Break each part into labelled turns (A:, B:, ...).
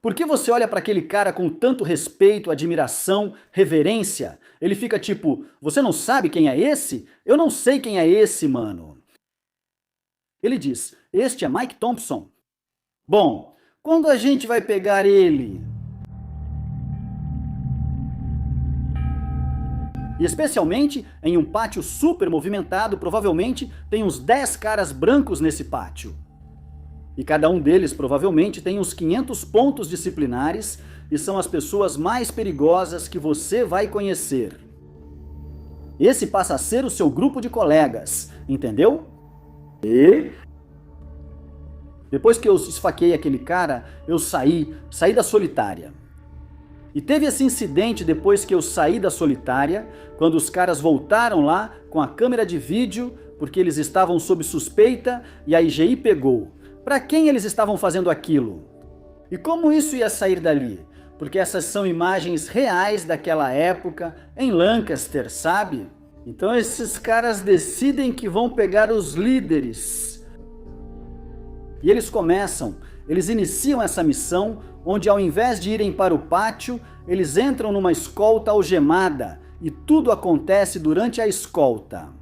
A: Por que você olha para aquele cara com tanto respeito, admiração, reverência? Ele fica tipo, você não sabe quem é esse? Eu não sei quem é esse, mano. Ele diz, este é Mike Thompson. Bom, quando a gente vai pegar ele? E especialmente em um pátio super movimentado, provavelmente tem uns 10 caras brancos nesse pátio. E cada um deles provavelmente tem uns 500 pontos disciplinares e são as pessoas mais perigosas que você vai conhecer. Esse passa a ser o seu grupo de colegas, entendeu? E depois que eu esfaqueei aquele cara, eu saí da solitária. E teve esse incidente depois que eu saí da solitária, quando os caras voltaram lá com a câmera de vídeo, porque eles estavam sob suspeita e a IGI pegou. Para quem eles estavam fazendo aquilo? E como isso ia sair dali? Porque essas são imagens reais daquela época em Lancaster, sabe? Então esses caras decidem que vão pegar os líderes. E eles iniciam essa missão, onde ao invés de irem para o pátio, eles entram numa escolta algemada, e tudo acontece durante a escolta.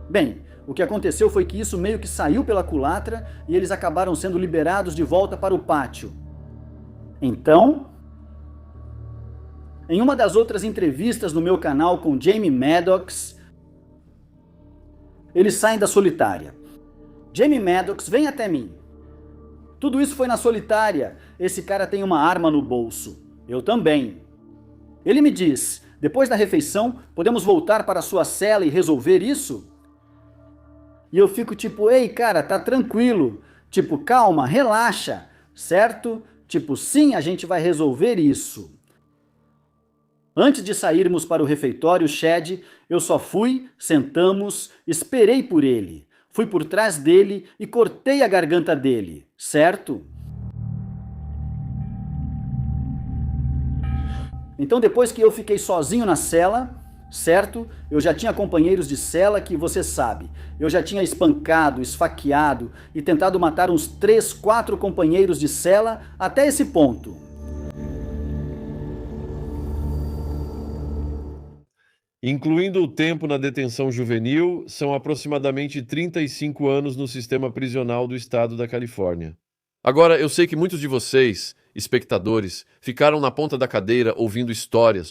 A: Bem, o que aconteceu foi que isso meio que saiu pela culatra e eles acabaram sendo liberados de volta para o pátio. Então, em uma das outras entrevistas no meu canal com Jamie Maddox, eles saem da solitária. Jamie Maddox, vem até mim. Tudo isso foi na solitária. Esse cara tem uma arma no bolso. Eu também. Ele me diz, depois da refeição, podemos voltar para a sua cela e resolver isso? E eu fico tipo, ei cara, tá tranquilo. Tipo, calma, relaxa, certo? Tipo, sim, a gente vai resolver isso. Antes de sairmos para o refeitório, Chad, eu só fui, sentamos, esperei por ele. Fui por trás dele e cortei a garganta dele, certo? Então depois que eu fiquei sozinho na cela, certo? Eu já tinha companheiros de cela que, você sabe, eu já tinha espancado, esfaqueado e tentado matar uns 3, 4 companheiros de cela até esse ponto.
B: Incluindo o tempo na detenção juvenil, são aproximadamente 35 anos no sistema prisional do estado da Califórnia. Agora, eu sei que muitos de vocês, espectadores, ficaram na ponta da cadeira ouvindo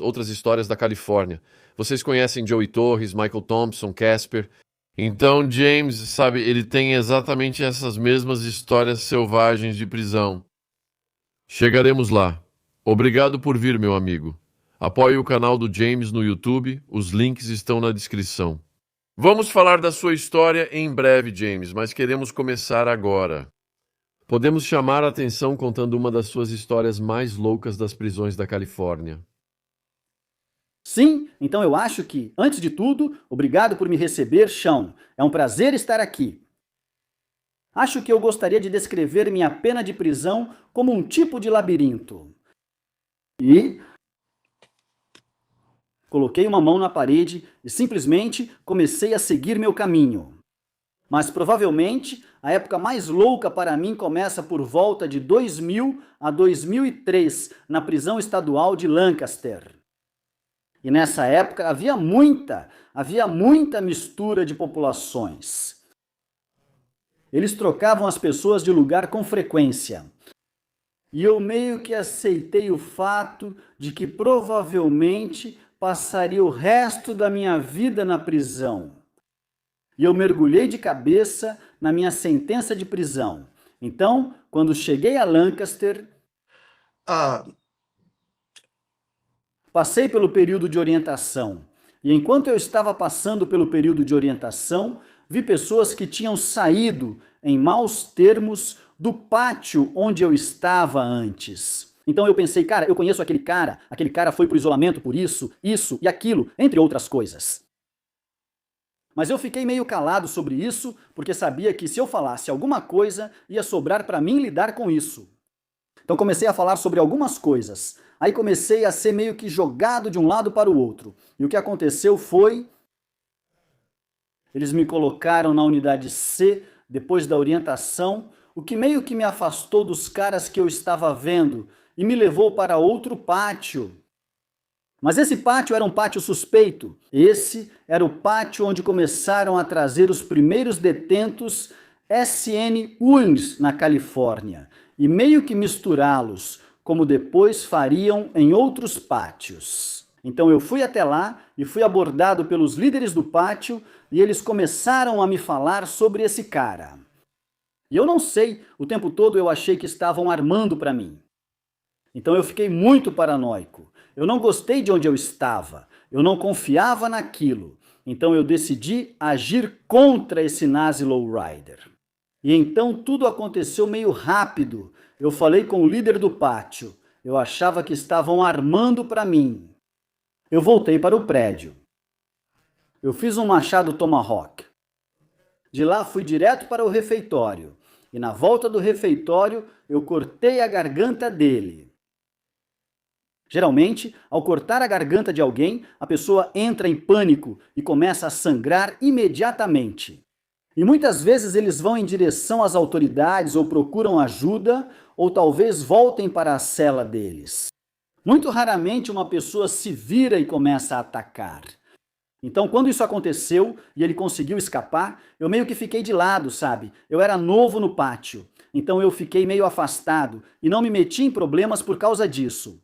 B: outras histórias da Califórnia. Vocês conhecem Joey Torres, Michael Thompson, Casper. Então, James, sabe, ele tem exatamente essas mesmas histórias selvagens de prisão. Chegaremos lá. Obrigado por vir, meu amigo. Apoie o canal do James no YouTube, os links estão na descrição. Vamos falar da sua história em breve, James, mas queremos começar agora. Podemos chamar a atenção contando uma das suas histórias mais loucas das prisões da Califórnia.
A: Sim, então eu acho que, antes de tudo, obrigado por me receber, Sean. É um prazer estar aqui. Acho que eu gostaria de descrever minha pena de prisão como um tipo de labirinto. E coloquei uma mão na parede e simplesmente comecei a seguir meu caminho. Mas provavelmente a época mais louca para mim começa por volta de 2000 a 2003, na prisão estadual de Lancaster. E nessa época havia muita mistura de populações. Eles trocavam as pessoas de lugar com frequência. E eu meio que aceitei o fato de que provavelmente passaria o resto da minha vida na prisão. E eu mergulhei de cabeça na minha sentença de prisão. Então, quando cheguei a Lancaster, passei pelo período de orientação. E enquanto eu estava passando pelo período de orientação, vi pessoas que tinham saído em maus termos do pátio onde eu estava antes. Então eu pensei, cara, eu conheço aquele cara foi pro isolamento por isso e aquilo, entre outras coisas. Mas eu fiquei meio calado sobre isso, porque sabia que se eu falasse alguma coisa, ia sobrar para mim lidar com isso. Então comecei a falar sobre algumas coisas. Aí comecei a ser meio que jogado de um lado para o outro. E o que aconteceu foi... Eles me colocaram na unidade C depois da orientação, o que meio que me afastou dos caras que eu estava vendo e me levou para outro pátio. Mas esse pátio era um pátio suspeito. Esse era o pátio onde começaram a trazer os primeiros detentos SN-UNs na Califórnia e meio que misturá-los, como depois fariam em outros pátios. Então eu fui até lá e fui abordado pelos líderes do pátio e eles começaram a me falar sobre esse cara. E eu não sei, o tempo todo eu achei que estavam armando para mim. Então eu fiquei muito paranoico. Eu não gostei de onde eu estava. Eu não confiava naquilo. Então eu decidi agir contra esse Nazi Lowrider. E então tudo aconteceu meio rápido. Eu falei com o líder do pátio. Eu achava que estavam armando para mim. Eu voltei para o prédio. Eu fiz um machado Tomahawk. De lá fui direto para o refeitório. E na volta do refeitório eu cortei a garganta dele. Geralmente, ao cortar a garganta de alguém, a pessoa entra em pânico e começa a sangrar imediatamente. E muitas vezes eles vão em direção às autoridades ou procuram ajuda, ou talvez voltem para a cela deles. Muito raramente uma pessoa se vira e começa a atacar. Então, quando isso aconteceu e ele conseguiu escapar, eu meio que fiquei de lado, sabe? Eu era novo no pátio, então eu fiquei meio afastado e não me meti em problemas por causa disso.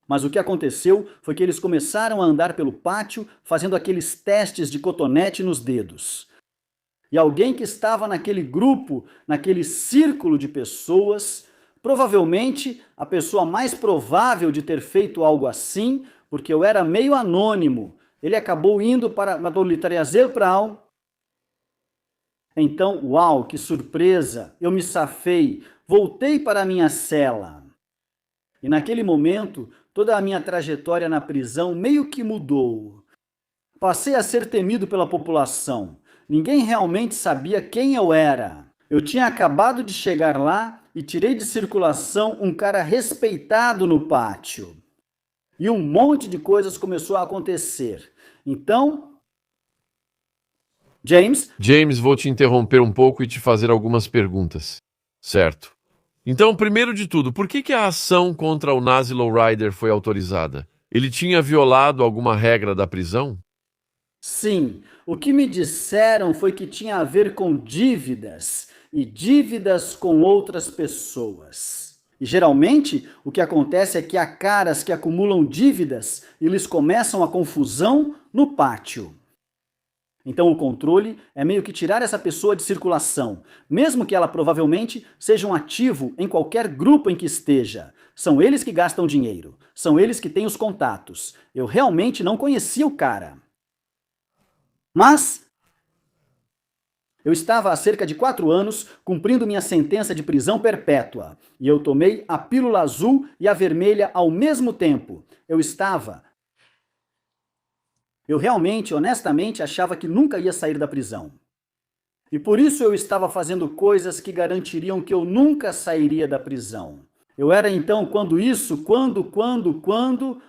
A: Mas o que aconteceu foi que eles começaram a andar pelo pátio fazendo aqueles testes de cotonete nos dedos. E alguém que estava naquele grupo, naquele círculo de pessoas, provavelmente a pessoa mais provável de ter feito algo assim, porque eu era meio anônimo, ele acabou indo para a Militariazel Brown. Então, uau, que surpresa, eu me safei, voltei para a minha cela. E naquele momento, toda a minha trajetória na prisão meio que mudou. Passei a ser temido pela população. Ninguém realmente sabia quem eu era. Eu tinha acabado de chegar lá e tirei de circulação um cara respeitado no pátio. E um monte de coisas começou a acontecer. Então,
B: James, vou te interromper um pouco e te fazer algumas perguntas. Certo. Então, primeiro de tudo, por que a ação contra o Nazi Lowrider foi autorizada? Ele tinha violado alguma regra da prisão?
A: Sim, o que me disseram foi que tinha a ver com dívidas e dívidas com outras pessoas. E geralmente o que acontece é que há caras que acumulam dívidas e eles começam a confusão no pátio. Então o controle é meio que tirar essa pessoa de circulação, mesmo que ela provavelmente seja um ativo em qualquer grupo em que esteja. São eles que gastam dinheiro, são eles que têm os contatos. Eu realmente não conhecia o cara. Mas eu estava há cerca de 4 anos cumprindo minha sentença de prisão perpétua. E eu tomei a pílula azul e a vermelha ao mesmo tempo. Eu realmente, honestamente, achava que nunca ia sair da prisão. E por isso eu estava fazendo coisas que garantiriam que eu nunca sairia da prisão. Eu era então, quando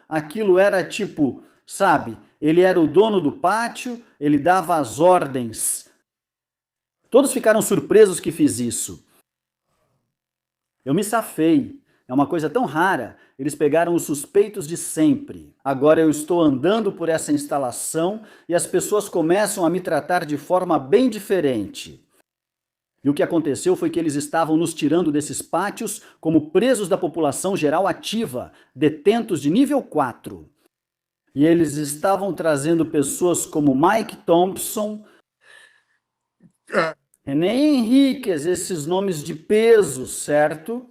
A: aquilo era tipo, sabe, ele era o dono do pátio, ele dava as ordens. Todos ficaram surpresos que fiz isso. Eu me safei. É uma coisa tão rara. Eles pegaram os suspeitos de sempre. Agora eu estou andando por essa instalação e as pessoas começam a me tratar de forma bem diferente. E o que aconteceu foi que eles estavam nos tirando desses pátios como presos da população geral ativa, detentos de nível 4. E eles estavam trazendo pessoas como Mike Thompson, René Henriquez, esses nomes de peso, certo?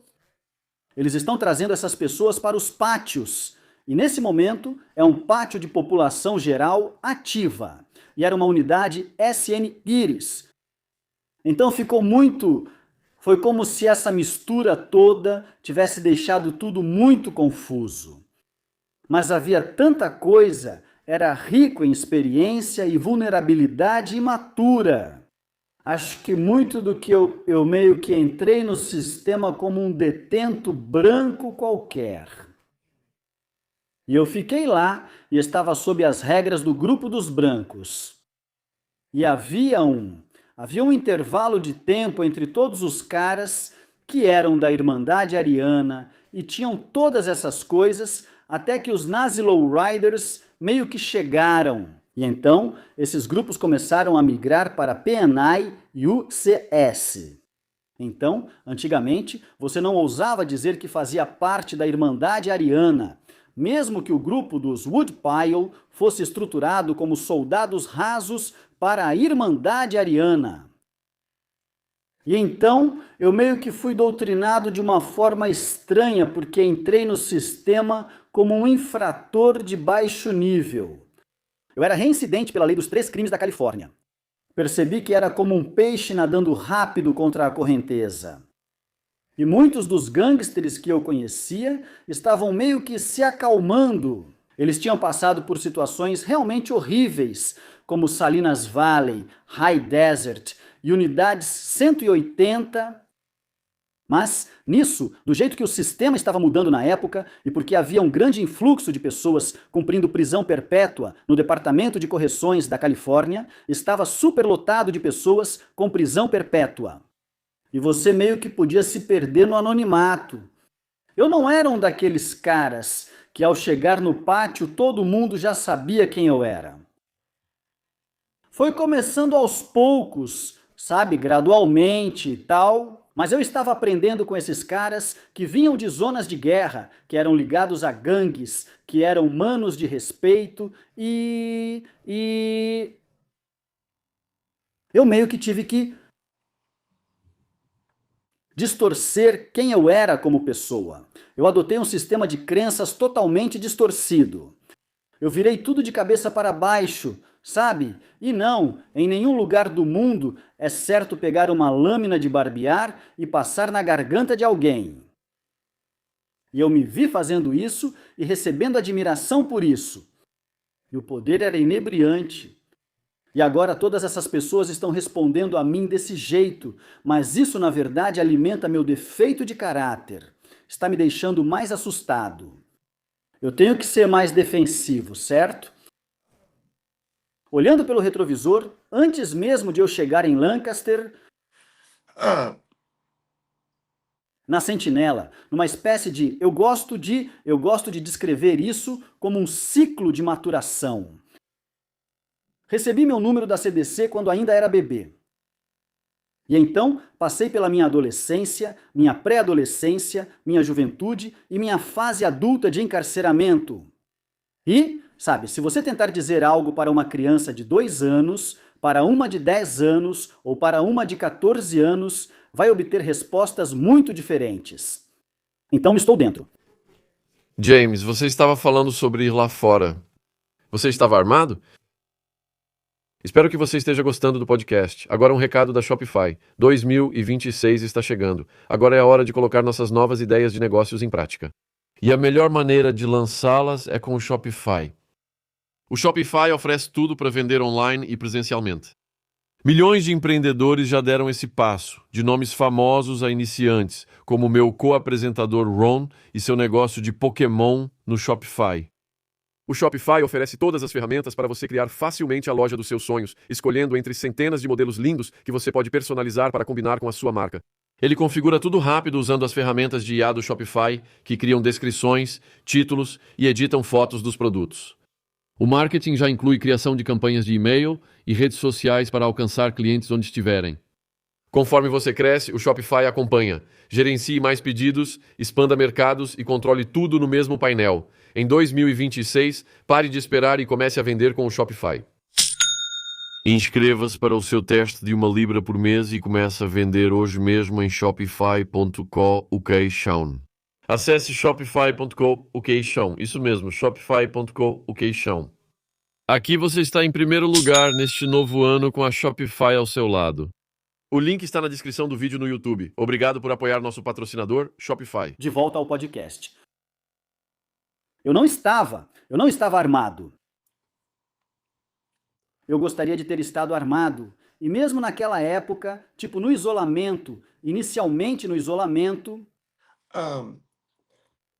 A: Eles estão trazendo essas pessoas para os pátios. E nesse momento é um pátio de população geral ativa. E era uma unidade SN Iris. Então foi como se essa mistura toda tivesse deixado tudo muito confuso. Mas havia tanta coisa, era rico em experiência e vulnerabilidade imatura. Acho que muito do que eu meio que entrei no sistema como um detento branco qualquer. E eu fiquei lá e estava sob as regras do grupo dos brancos. E havia um intervalo de tempo entre todos os caras que eram da Irmandade Ariana e tinham todas essas coisas, até que os Nazi Lowriders meio que chegaram. E então, esses grupos começaram a migrar para PNI e UCS. Então, antigamente, você não ousava dizer que fazia parte da Irmandade Ariana, mesmo que o grupo dos Woodpile fosse estruturado como soldados rasos para a Irmandade Ariana. E então, eu meio que fui doutrinado de uma forma estranha, porque entrei no sistema como um infrator de baixo nível. Eu era reincidente pela lei dos 3 crimes da Califórnia. Percebi que era como um peixe nadando rápido contra a correnteza. E muitos dos gangsters que eu conhecia estavam meio que se acalmando. Eles tinham passado por situações realmente horríveis, como Salinas Valley, High Desert e unidades 180. Mas, nisso, do jeito que o sistema estava mudando na época e porque havia um grande influxo de pessoas cumprindo prisão perpétua no Departamento de Correções da Califórnia, estava superlotado de pessoas com prisão perpétua. E você meio que podia se perder no anonimato. Eu não era um daqueles caras que ao chegar no pátio todo mundo já sabia quem eu era. Foi começando aos poucos, sabe, gradualmente e tal, mas eu estava aprendendo com esses caras que vinham de zonas de guerra, que eram ligados a gangues, que eram manos de respeito e eu meio que tive que distorcer quem eu era como pessoa. Eu adotei um sistema de crenças totalmente distorcido. Eu virei tudo de cabeça para baixo, sabe? E não, em nenhum lugar do mundo é certo pegar uma lâmina de barbear e passar na garganta de alguém. E eu me vi fazendo isso e recebendo admiração por isso. E o poder era inebriante. E agora todas essas pessoas estão respondendo a mim desse jeito, mas isso na verdade alimenta meu defeito de caráter. Está me deixando mais assustado. Eu tenho que ser mais defensivo, certo? Olhando pelo retrovisor, antes mesmo de eu chegar em Lancaster, na Sentinela, numa espécie de eu gosto de descrever isso como um ciclo de maturação. Recebi meu número da CDC quando ainda era bebê. E então passei pela minha adolescência, minha pré-adolescência, minha juventude e minha fase adulta de encarceramento. E, sabe, se você tentar dizer algo para uma criança de 2 anos, para uma de 10 anos ou para uma de 14 anos, vai obter respostas muito diferentes. Então estou dentro.
B: James, você estava falando sobre ir lá fora. Você estava armado? Espero que você esteja gostando do podcast. Agora um recado da Shopify. 2026 está chegando. Agora é a hora de colocar nossas novas ideias de negócios em prática. E a melhor maneira de lançá-las é com o Shopify. O Shopify oferece tudo para vender online e presencialmente. Milhões de empreendedores já deram esse passo, de nomes famosos a iniciantes, como o meu co-apresentador Ron e seu negócio de Pokémon no Shopify. O Shopify oferece todas as ferramentas para você criar facilmente a loja dos seus sonhos, escolhendo entre centenas de modelos lindos que você pode personalizar para combinar com a sua marca. Ele configura tudo rápido usando as ferramentas de IA do Shopify, que criam descrições, títulos e editam fotos dos produtos. O marketing já inclui criação de campanhas de e-mail e redes sociais para alcançar clientes onde estiverem. Conforme você cresce, o Shopify acompanha. Gerencie mais pedidos, expanda mercados e controle tudo no mesmo painel. Em 2026, pare de esperar e comece a vender com o Shopify. Inscreva-se para o seu teste de 1 libra por mês e comece a vender hoje mesmo em shopify.co/ukchão. Acesse shopify.co/ukchão. Isso mesmo, shopify.co/ukchão. Aqui você está em primeiro lugar neste novo ano com a Shopify ao seu lado. O link está na descrição do vídeo no YouTube. Obrigado por apoiar nosso patrocinador, Shopify.
A: De volta ao podcast. Eu não estava armado. Eu gostaria de ter estado armado. E mesmo naquela época, tipo no isolamento, inicialmente no isolamento,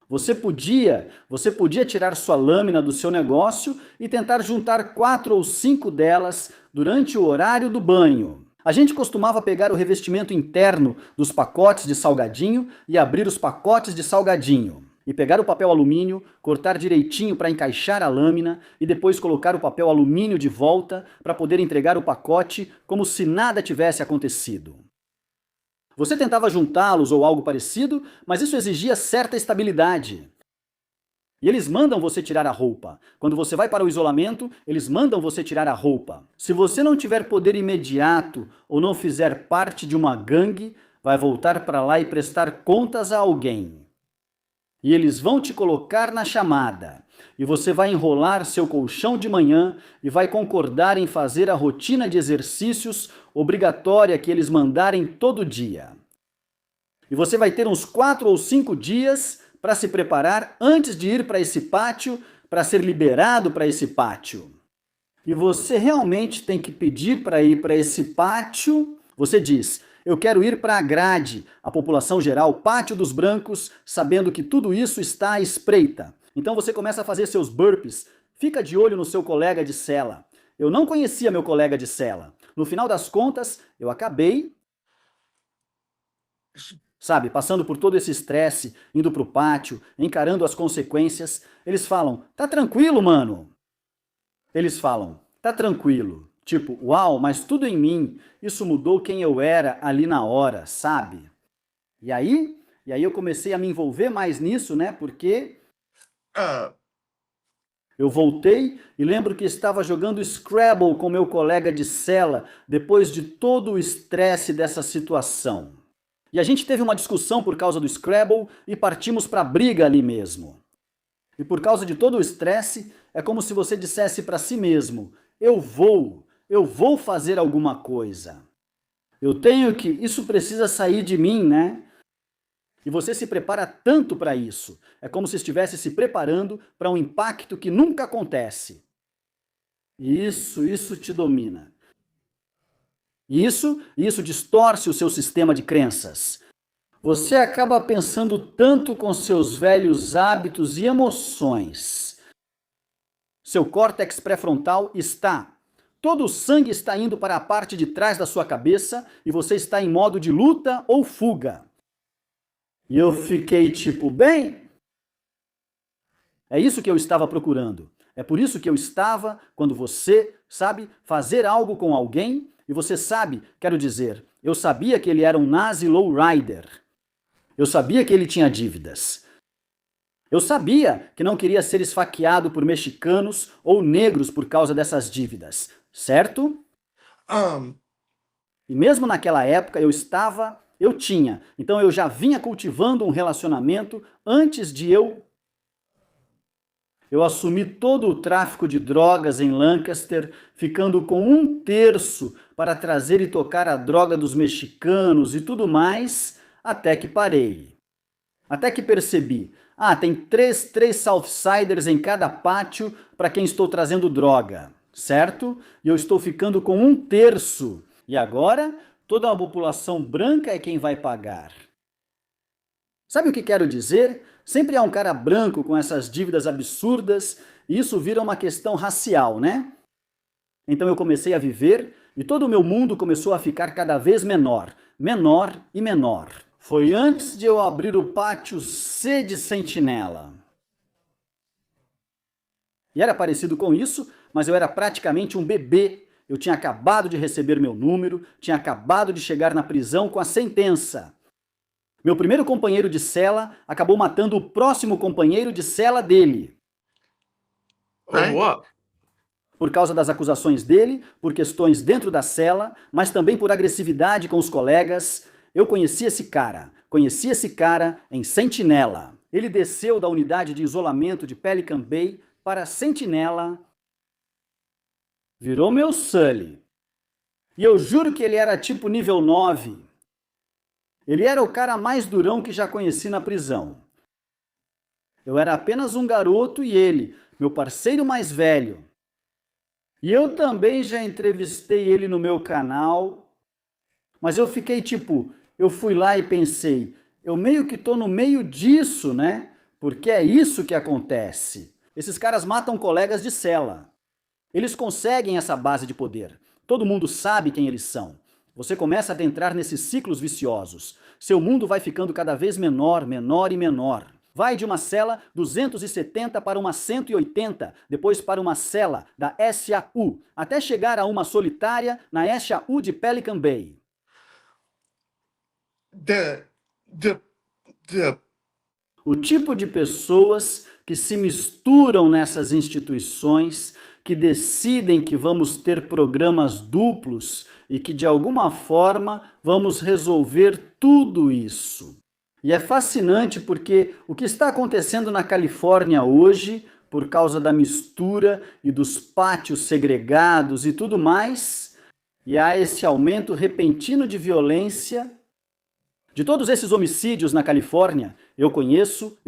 A: Você podia tirar sua lâmina do seu negócio e tentar juntar 4 ou 5 delas durante o horário do banho. A gente costumava pegar o revestimento interno dos pacotes de salgadinho e abrir os pacotes de salgadinho. E pegar o papel alumínio, cortar direitinho para encaixar a lâmina e depois colocar o papel alumínio de volta para poder entregar o pacote como se nada tivesse acontecido. Você tentava juntá-los ou algo parecido, mas isso exigia certa estabilidade. E eles mandam você tirar a roupa. Quando você vai para o isolamento, eles mandam você tirar a roupa. Se você não tiver poder imediato ou não fizer parte de uma gangue, vai voltar para lá e prestar contas a alguém. E eles vão te colocar na chamada. E você vai enrolar seu colchão de manhã e vai concordar em fazer a rotina de exercícios obrigatória que eles mandarem todo dia. E você vai ter uns 4 ou 5 dias para se preparar antes de ir para esse pátio, para ser liberado para esse pátio. E você realmente tem que pedir para ir para esse pátio. Você diz: eu quero ir para a grade, a população geral, pátio dos brancos, sabendo que tudo isso está à espreita. Então você começa a fazer seus burpees. Fica de olho no seu colega de cela. Eu não conhecia meu colega de cela. No final das contas, eu acabei, sabe, passando por todo esse estresse, indo pro pátio, encarando as consequências. Eles falam: tá tranquilo, mano. Eles falam: tá tranquilo. Tipo, uau, mas tudo em mim, isso mudou quem eu era ali na hora, sabe? E aí eu comecei a me envolver mais nisso, né? Porque eu voltei e lembro que estava jogando Scrabble com meu colega de cela depois de todo o estresse dessa situação. E a gente teve uma discussão por causa do Scrabble e partimos para briga ali mesmo. E por causa de todo o estresse, é como se você dissesse para si mesmo: eu vou fazer alguma coisa. Isso precisa sair de mim, né? E você se prepara tanto para isso. É como se estivesse se preparando para um impacto que nunca acontece. E isso te domina. Isso distorce o seu sistema de crenças. Você acaba pensando tanto com seus velhos hábitos e emoções. Seu córtex pré-frontal todo o sangue está indo para a parte de trás da sua cabeça e você está em modo de luta ou fuga. E eu fiquei tipo, bem, é isso que eu estava procurando. É por isso que eu estava, quando você, sabe, fazer algo com alguém, e você sabe, quero dizer, eu sabia que ele era um nazi lowrider. Eu sabia que ele tinha dívidas. Eu sabia que não queria ser esfaqueado por mexicanos ou negros por causa dessas dívidas, certo? E mesmo naquela época então eu já vinha cultivando um relacionamento antes de eu assumi todo o tráfico de drogas em Lancaster, ficando com 1/3 para trazer e tocar a droga dos mexicanos e tudo mais, até que parei. Até que percebi, tem três Southsiders em cada pátio para quem estou trazendo droga, certo? E eu estou ficando com 1/3. E agora, toda a população branca é quem vai pagar. Sabe o que quero dizer? Sempre há um cara branco com essas dívidas absurdas e isso vira uma questão racial, né? Então eu comecei a viver e todo o meu mundo começou a ficar cada vez menor, menor e menor. Foi antes de eu abrir o pátio C de Sentinela. E era parecido com isso, mas eu era praticamente um bebê. Eu tinha acabado de receber meu número, tinha acabado de chegar na prisão com a sentença. Meu primeiro companheiro de cela acabou matando o próximo companheiro de cela dele. Por causa das acusações dele, por questões dentro da cela, mas também por agressividade com os colegas. Eu conheci esse cara em Sentinela. Ele desceu da unidade de isolamento de Pelican Bay para Sentinela. Virou meu Sully. E eu juro que ele era tipo nível 9. Ele era o cara mais durão que já conheci na prisão. Eu era apenas um garoto e ele, meu parceiro mais velho. E eu também já entrevistei ele no meu canal, mas eu fiquei tipo, eu fui lá e pensei, eu meio que tô no meio disso, né? Porque é isso que acontece. Esses caras matam colegas de cela. Eles conseguem essa base de poder. Todo mundo sabe quem eles são. Você começa a adentrar nesses ciclos viciosos. Seu mundo vai ficando cada vez menor, menor e menor. Vai de uma cela 270 para uma 180, depois para uma cela da SAU, até chegar a uma solitária na SAU de Pelican Bay. O tipo de pessoas que se misturam nessas instituições, que decidem que vamos ter programas duplos e que de alguma forma vamos resolver tudo isso. E é fascinante porque o que está acontecendo na Califórnia hoje, por causa da mistura e dos pátios segregados e tudo mais, e há esse aumento repentino de violência. De todos esses homicídios na Califórnia, eu conheço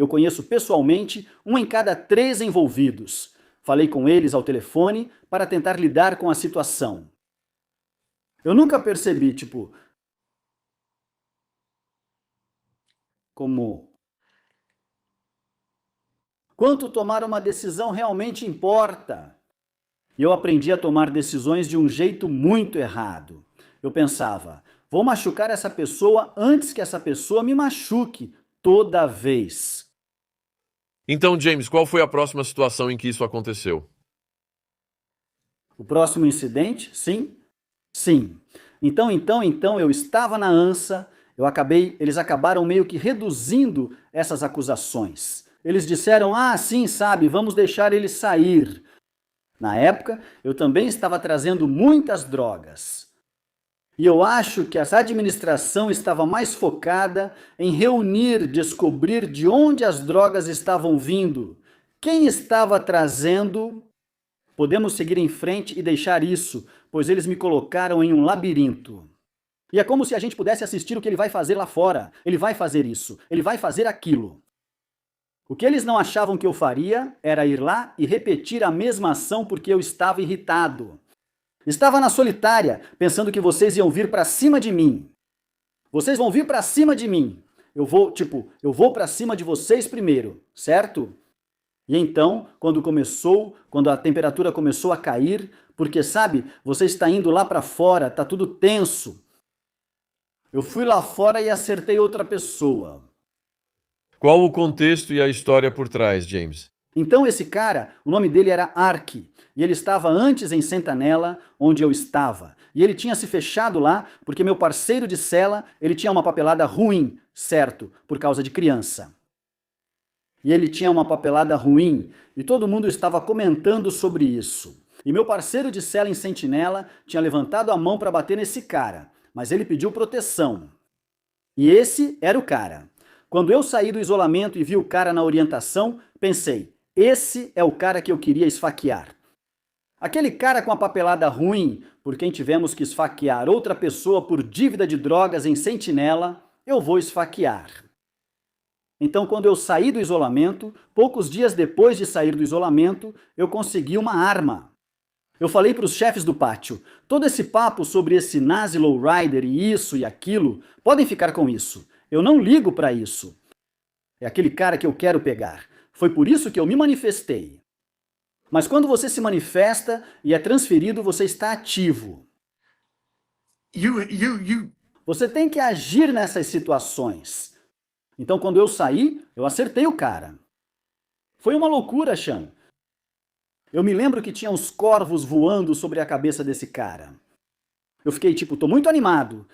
A: pessoalmente 1 em cada 3 envolvidos. Falei com eles ao telefone para tentar lidar com a situação. Eu nunca percebi, como quanto tomar uma decisão realmente importa. E eu aprendi a tomar decisões de um jeito muito errado. Eu pensava, vou machucar essa pessoa antes que essa pessoa me machuque toda vez.
B: Então, James, qual foi a próxima situação em que isso aconteceu?
A: O próximo incidente? Sim. Então, eu estava na ANSA, eles acabaram meio que reduzindo essas acusações. Eles disseram, sim, sabe, vamos deixar ele sair. Na época, eu também estava trazendo muitas drogas. E eu acho que essa administração estava mais focada em descobrir de onde as drogas estavam vindo, quem estava trazendo. Podemos seguir em frente e deixar isso, pois eles me colocaram em um labirinto. E é como se a gente pudesse assistir o que ele vai fazer lá fora. Ele vai fazer isso, ele vai fazer aquilo. O que eles não achavam que eu faria era ir lá e repetir a mesma ação porque eu estava irritado. Estava na solitária, pensando que vocês iam vir para cima de mim. Vocês vão vir para cima de mim. Eu vou para cima de vocês primeiro, certo? E então, quando a temperatura começou a cair, porque sabe, você está indo lá para fora, tá tudo tenso. Eu fui lá fora e acertei outra pessoa.
B: Qual o contexto e a história por trás, James?
A: Então esse cara, o nome dele era Ark, e ele estava antes em Sentinela, onde eu estava. E ele tinha se fechado lá porque meu parceiro de cela, ele tinha uma papelada ruim, certo, por causa de criança. E ele tinha uma papelada ruim, e todo mundo estava comentando sobre isso. E meu parceiro de cela em Sentinela tinha levantado a mão para bater nesse cara, mas ele pediu proteção. E esse era o cara. Quando eu saí do isolamento e vi o cara na orientação, pensei, esse é o cara que eu queria esfaquear. Aquele cara com a papelada ruim, por quem tivemos que esfaquear outra pessoa por dívida de drogas em Sentinela, eu vou esfaquear. Então, quando eu saí do isolamento, poucos dias depois de sair do isolamento, eu consegui uma arma. Eu falei para os chefes do pátio, todo esse papo sobre esse nazi lowrider e isso e aquilo, podem ficar com isso. Eu não ligo para isso. É aquele cara que eu quero pegar. Foi por isso que eu me manifestei. Mas quando você se manifesta e é transferido, você está ativo. Você tem que agir nessas situações. Então, quando eu saí, eu acertei o cara. Foi uma loucura, Sean. Eu me lembro que tinha uns corvos voando sobre a cabeça desse cara. Eu fiquei tô muito animado.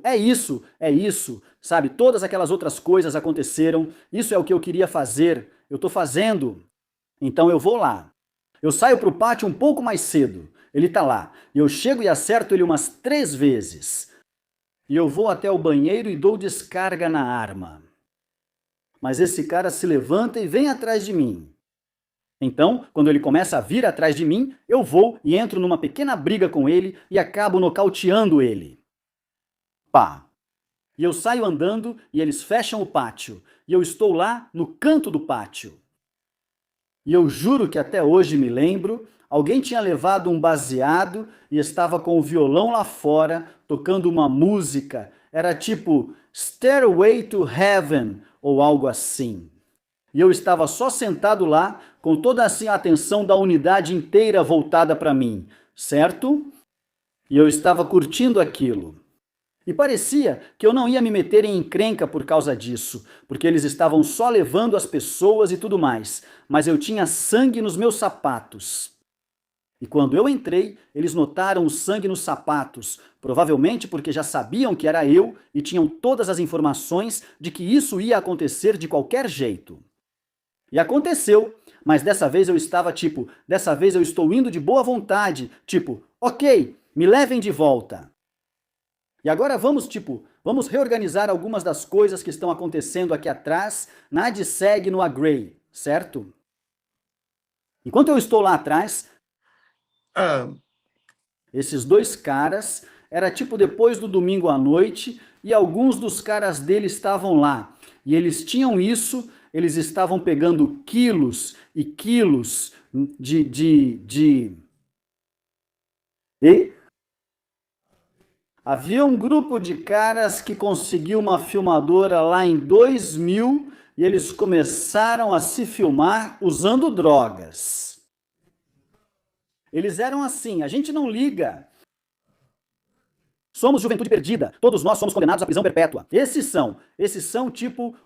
A: É isso, sabe? Todas aquelas outras coisas aconteceram. Isso é o que eu queria fazer. Eu tô fazendo. Então eu vou lá. Eu saio pro pátio um pouco mais cedo. Ele tá lá. E eu chego e acerto ele umas 3 vezes. E eu vou até o banheiro e dou descarga na arma. Mas esse cara se levanta e vem atrás de mim. Então, quando ele começa a vir atrás de mim, eu vou e entro numa pequena briga com ele e acabo nocauteando ele. Pá! E eu saio andando e eles fecham o pátio. E eu estou lá no canto do pátio. E eu juro que até hoje me lembro, alguém tinha levado um baseado e estava com o violão lá fora, tocando uma música. Era Stairway to Heaven, ou algo assim. E eu estava só sentado lá, com toda assim a atenção da unidade inteira voltada para mim, certo? E eu estava curtindo aquilo. E parecia que eu não ia me meter em encrenca por causa disso, porque eles estavam só levando as pessoas e tudo mais, mas eu tinha sangue nos meus sapatos. E quando eu entrei, eles notaram o sangue nos sapatos, provavelmente porque já sabiam que era eu e tinham todas as informações de que isso ia acontecer de qualquer jeito. E aconteceu, mas dessa vez eu estava dessa vez eu estou indo de boa vontade, ok, me levem de volta. E agora vamos reorganizar algumas das coisas que estão acontecendo aqui atrás, na ADSEG no Agrey, certo? Enquanto eu estou lá atrás, esses dois caras, era depois do domingo à noite, e alguns dos caras dele estavam lá. E eles tinham isso, eles estavam pegando quilos e quilos E havia um grupo de caras que conseguiu uma filmadora lá em 2000 e eles começaram a se filmar usando drogas. Eles eram assim, a gente não liga. Somos juventude perdida, todos nós somos condenados à prisão perpétua. Esses são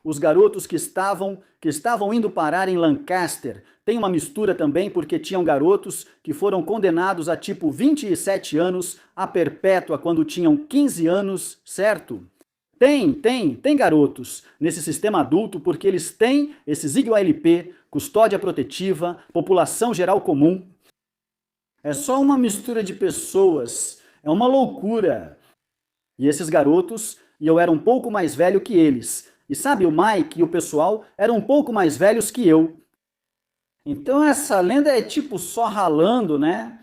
A: os garotos que estavam indo parar em Lancaster. Tem uma mistura também porque tinham garotos que foram condenados a 27 anos a perpétua quando tinham 15 anos, certo? Tem garotos nesse sistema adulto porque eles têm esses IGOLP, custódia protetiva, população geral comum. É só uma mistura de pessoas, é uma loucura. E esses garotos, e eu era um pouco mais velho que eles. E sabe, o Mike e o pessoal eram um pouco mais velhos que eu. Então essa lenda é só ralando, né?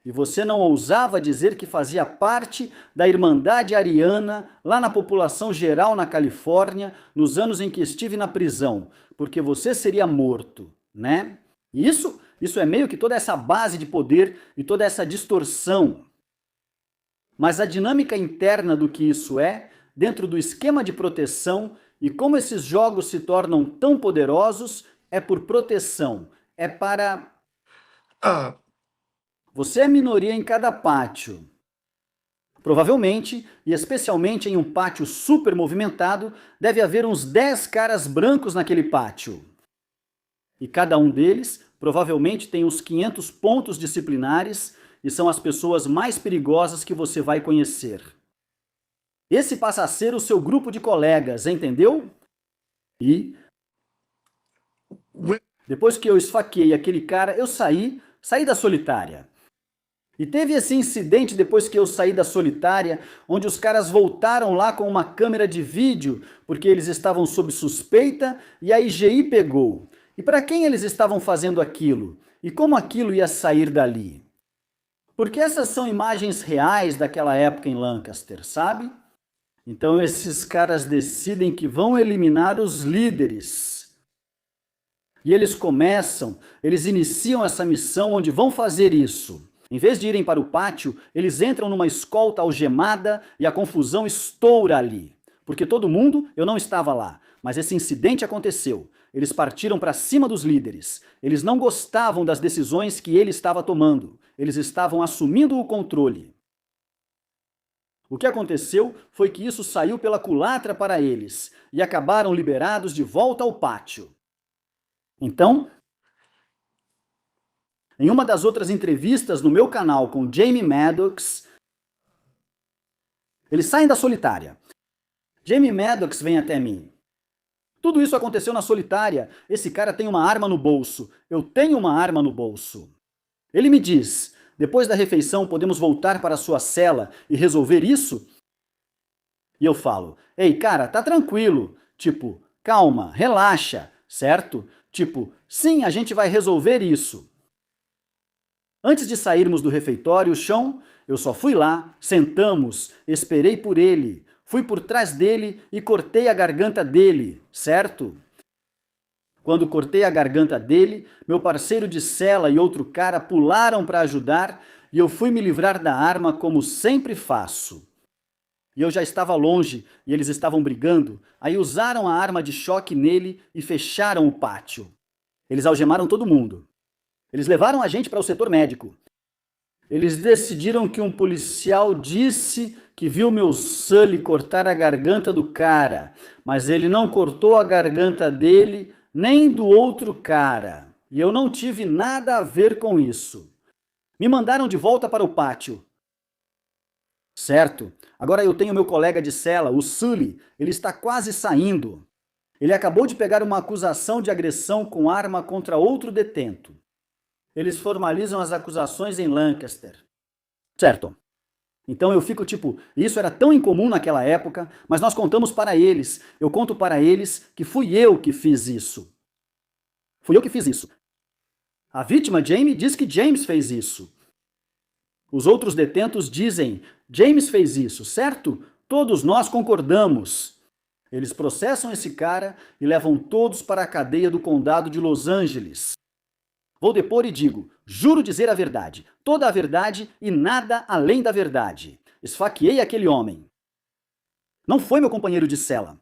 A: E você não ousava dizer que fazia parte da Irmandade Ariana, lá na população geral na Califórnia, nos anos em que estive na prisão, porque você seria morto, né? E isso é meio que toda essa base de poder e toda essa distorção. Mas a dinâmica interna do que isso é, dentro do esquema de proteção e como esses jogos se tornam tão poderosos, é por proteção, é para... Você é minoria em cada pátio. Provavelmente, e especialmente em um pátio super movimentado, deve haver uns 10 caras brancos naquele pátio. E cada um deles provavelmente tem uns 500 pontos disciplinares e são as pessoas mais perigosas que você vai conhecer. Esse passa a ser o seu grupo de colegas, entendeu? E depois que eu esfaqueei aquele cara, eu saí da solitária. E teve esse incidente depois que eu saí da solitária, onde os caras voltaram lá com uma câmera de vídeo, porque eles estavam sob suspeita e a IGI pegou. E para quem eles estavam fazendo aquilo? E como aquilo ia sair dali? Porque essas são imagens reais daquela época em Lancaster, sabe? Então esses caras decidem que vão eliminar os líderes. E eles iniciam essa missão onde vão fazer isso. Em vez de irem para o pátio, eles entram numa escolta algemada e a confusão estoura ali. Porque todo mundo, eu não estava lá, mas esse incidente aconteceu. Eles partiram para cima dos líderes. Eles não gostavam das decisões que ele estava tomando. Eles estavam assumindo o controle. O que aconteceu foi que isso saiu pela culatra para eles e acabaram liberados de volta ao pátio. Então, em uma das outras entrevistas no meu canal com Jamie Maddox, eles saem da solitária. Jamie Maddox vem até mim. Tudo isso aconteceu na solitária. Esse cara tem uma arma no bolso. Eu tenho uma arma no bolso. Ele me diz, depois da refeição podemos voltar para a sua cela e resolver isso? E eu falo, ei cara, tá tranquilo. Calma, relaxa, certo? Sim, a gente vai resolver isso. Antes de sairmos do refeitório, Sean, eu só fui lá, sentamos, esperei por ele. Fui por trás dele e cortei a garganta dele, certo? Quando cortei a garganta dele, meu parceiro de cela e outro cara pularam para ajudar e eu fui me livrar da arma como sempre faço. e eu já estava longe e eles estavam brigando, aí usaram a arma de choque nele e fecharam o pátio. Eles algemaram todo mundo. Eles levaram a gente para o setor médico. Eles decidiram que um policial disse que viu meu Sully cortar a garganta do cara, mas ele não cortou a garganta dele nem do outro cara. E eu não tive nada a ver com isso. Me mandaram de volta para o pátio. Certo, agora eu tenho meu colega de cela, o Sully, ele está quase saindo. Ele acabou de pegar uma acusação de agressão com arma contra outro detento. Eles formalizam as acusações em Lancaster. Certo. Então eu fico tipo, isso era tão incomum naquela época, mas nós contamos para eles, eu conto para eles que fui eu que fiz isso. Fui eu que fiz isso. A vítima, Jamie, diz que James fez isso. Os outros detentos dizem, James fez isso, certo? Todos nós concordamos. Eles processam esse cara e levam todos para a cadeia do condado de Los Angeles. Vou depor e digo, juro dizer a verdade, toda a verdade e nada além da verdade. Esfaqueei aquele homem. Não foi meu companheiro de cela.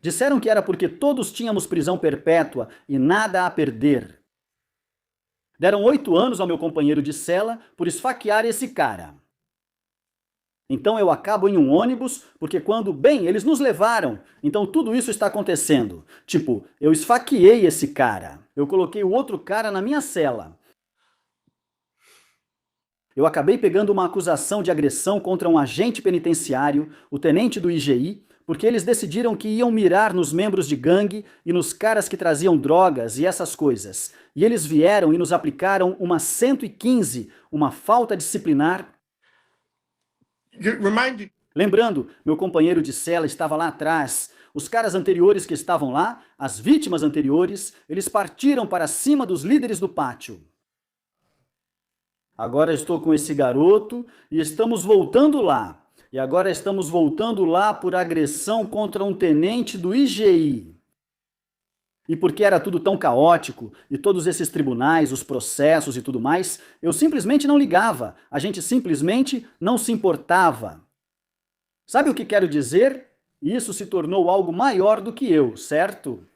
A: Disseram que era porque todos tínhamos prisão perpétua e nada a perder. Deram 8 anos ao meu companheiro de cela por esfaquear esse cara. Então eu acabo em um ônibus, porque eles nos levaram, então tudo isso está acontecendo. Tipo, eu esfaqueei esse cara, eu coloquei o outro cara na minha cela. Eu acabei pegando uma acusação de agressão contra um agente penitenciário, o tenente do IGI, porque eles decidiram que iam mirar nos membros de gangue e nos caras que traziam drogas e essas coisas. E eles vieram e nos aplicaram uma 115, uma falta disciplinar. Lembrando, meu companheiro de cela estava lá atrás. Os caras anteriores que estavam lá, as vítimas anteriores, eles partiram para cima dos líderes do pátio. Agora estou com esse garoto e estamos voltando lá. E agora estamos voltando lá por agressão contra um tenente do IGI. E porque era tudo tão caótico, e todos esses tribunais, os processos e tudo mais, eu simplesmente não ligava, a gente simplesmente não se importava. Sabe o que quero dizer? Isso se tornou algo maior do que eu, certo?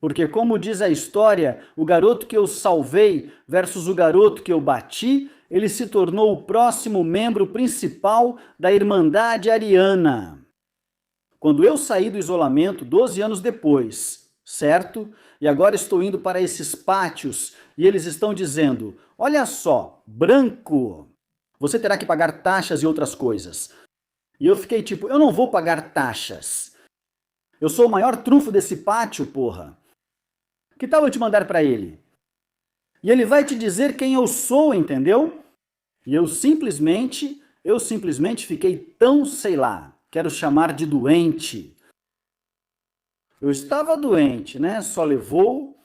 A: Porque como diz a história, o garoto que eu salvei versus o garoto que eu bati, ele se tornou o próximo membro principal da Irmandade Ariana. Quando eu saí do isolamento 12 anos depois, certo? E agora estou indo para esses pátios e eles estão dizendo, olha só, branco, você terá que pagar taxas e outras coisas. E eu fiquei tipo, eu não vou pagar taxas. Eu sou o maior trunfo desse pátio, porra. Que tal eu te mandar para ele? E ele vai te dizer quem eu sou, entendeu? E eu simplesmente fiquei tão, sei lá, quero chamar de doente. Eu estava doente, né? Só levou.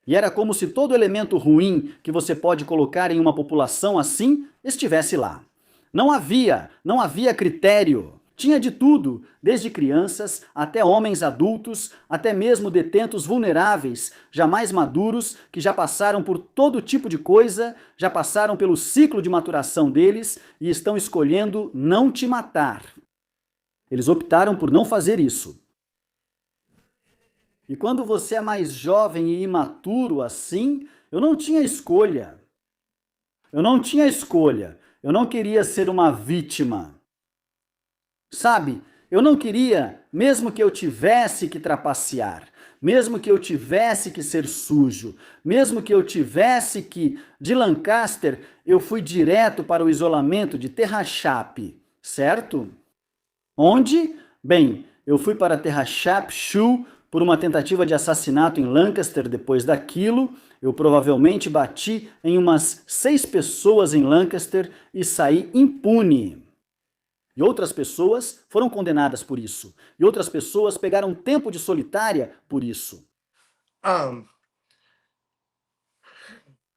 A: E era como se todo elemento ruim que você pode colocar em uma população assim estivesse lá. Não havia critério. Tinha de tudo, desde crianças até homens adultos, até mesmo detentos vulneráveis, jamais maduros, que já passaram por todo tipo de coisa, já passaram pelo ciclo de maturação deles e estão escolhendo não te matar. Eles optaram por não fazer isso. E quando você é mais jovem e imaturo assim, eu não tinha escolha. Eu não queria ser uma vítima. Sabe, eu não queria, mesmo que eu tivesse que trapacear, mesmo que eu tivesse que ser sujo, mesmo que eu tivesse que... De Lancaster, eu fui direto para o isolamento de Terrachap, certo? Onde? Bem, eu fui para Terrachap Shoe por uma tentativa de assassinato em Lancaster. Depois daquilo, eu provavelmente bati em umas 6 pessoas em Lancaster e saí impune. E outras pessoas foram condenadas por isso. E outras pessoas pegaram tempo de solitária por isso.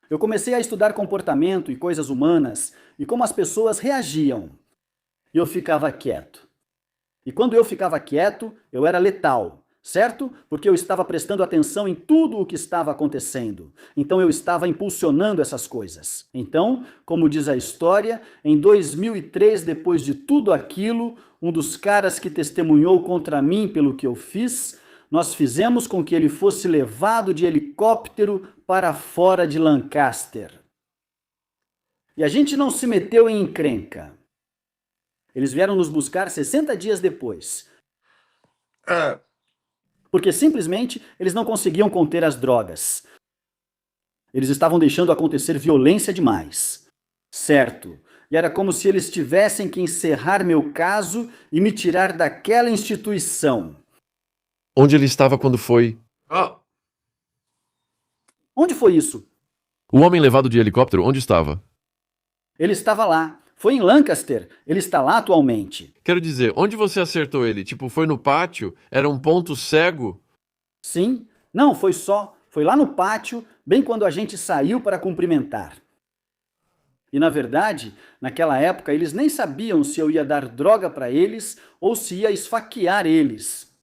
A: Eu comecei a estudar comportamento e coisas humanas e como as pessoas reagiam. E eu ficava quieto. E quando eu ficava quieto, eu era letal. certo? Porque eu estava prestando atenção em tudo o que estava acontecendo. Então eu estava impulsionando essas coisas. Então, como diz a história, em 2003, depois de tudo aquilo, um dos caras que testemunhou contra mim pelo que eu fiz, nós fizemos com que ele fosse levado de helicóptero para fora de Lancaster. E a gente não se meteu em encrenca. Eles vieram nos buscar 60 dias depois. Porque simplesmente eles não conseguiam conter as drogas. Eles estavam deixando acontecer violência demais. Certo. E era como se eles tivessem que encerrar meu caso e me tirar daquela instituição.
B: Onde ele estava quando foi?
A: Onde foi isso?
B: O homem levado de helicóptero, onde estava?
A: Ele estava lá. Foi em Lancaster. Ele está lá atualmente.
B: Quero dizer, onde você acertou ele? Tipo, foi no pátio? Era um ponto cego?
A: Sim. Não, foi lá no pátio, bem quando a gente saiu para cumprimentar. E na verdade, naquela época, eles nem sabiam se eu ia dar droga para eles ou se ia esfaquear eles.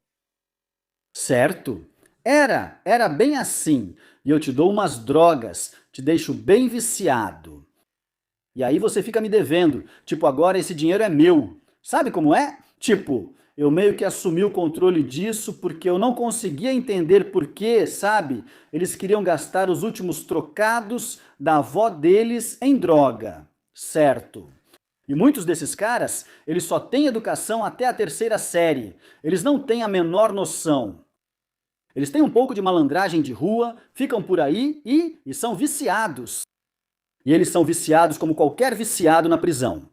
A: Certo? Era bem assim. E eu te dou umas drogas, te deixo bem viciado. E aí você fica me devendo. Tipo, agora esse dinheiro é meu. Sabe como é? Tipo, eu meio que assumi o controle disso porque eu não conseguia entender por quê, sabe? Eles queriam gastar os últimos trocados da avó deles em droga. Certo. E muitos desses caras, eles só têm educação até a 3ª série. Eles não têm a menor noção. Eles têm um pouco de malandragem de rua, ficam por aí e são viciados. E eles são viciados como qualquer viciado na prisão.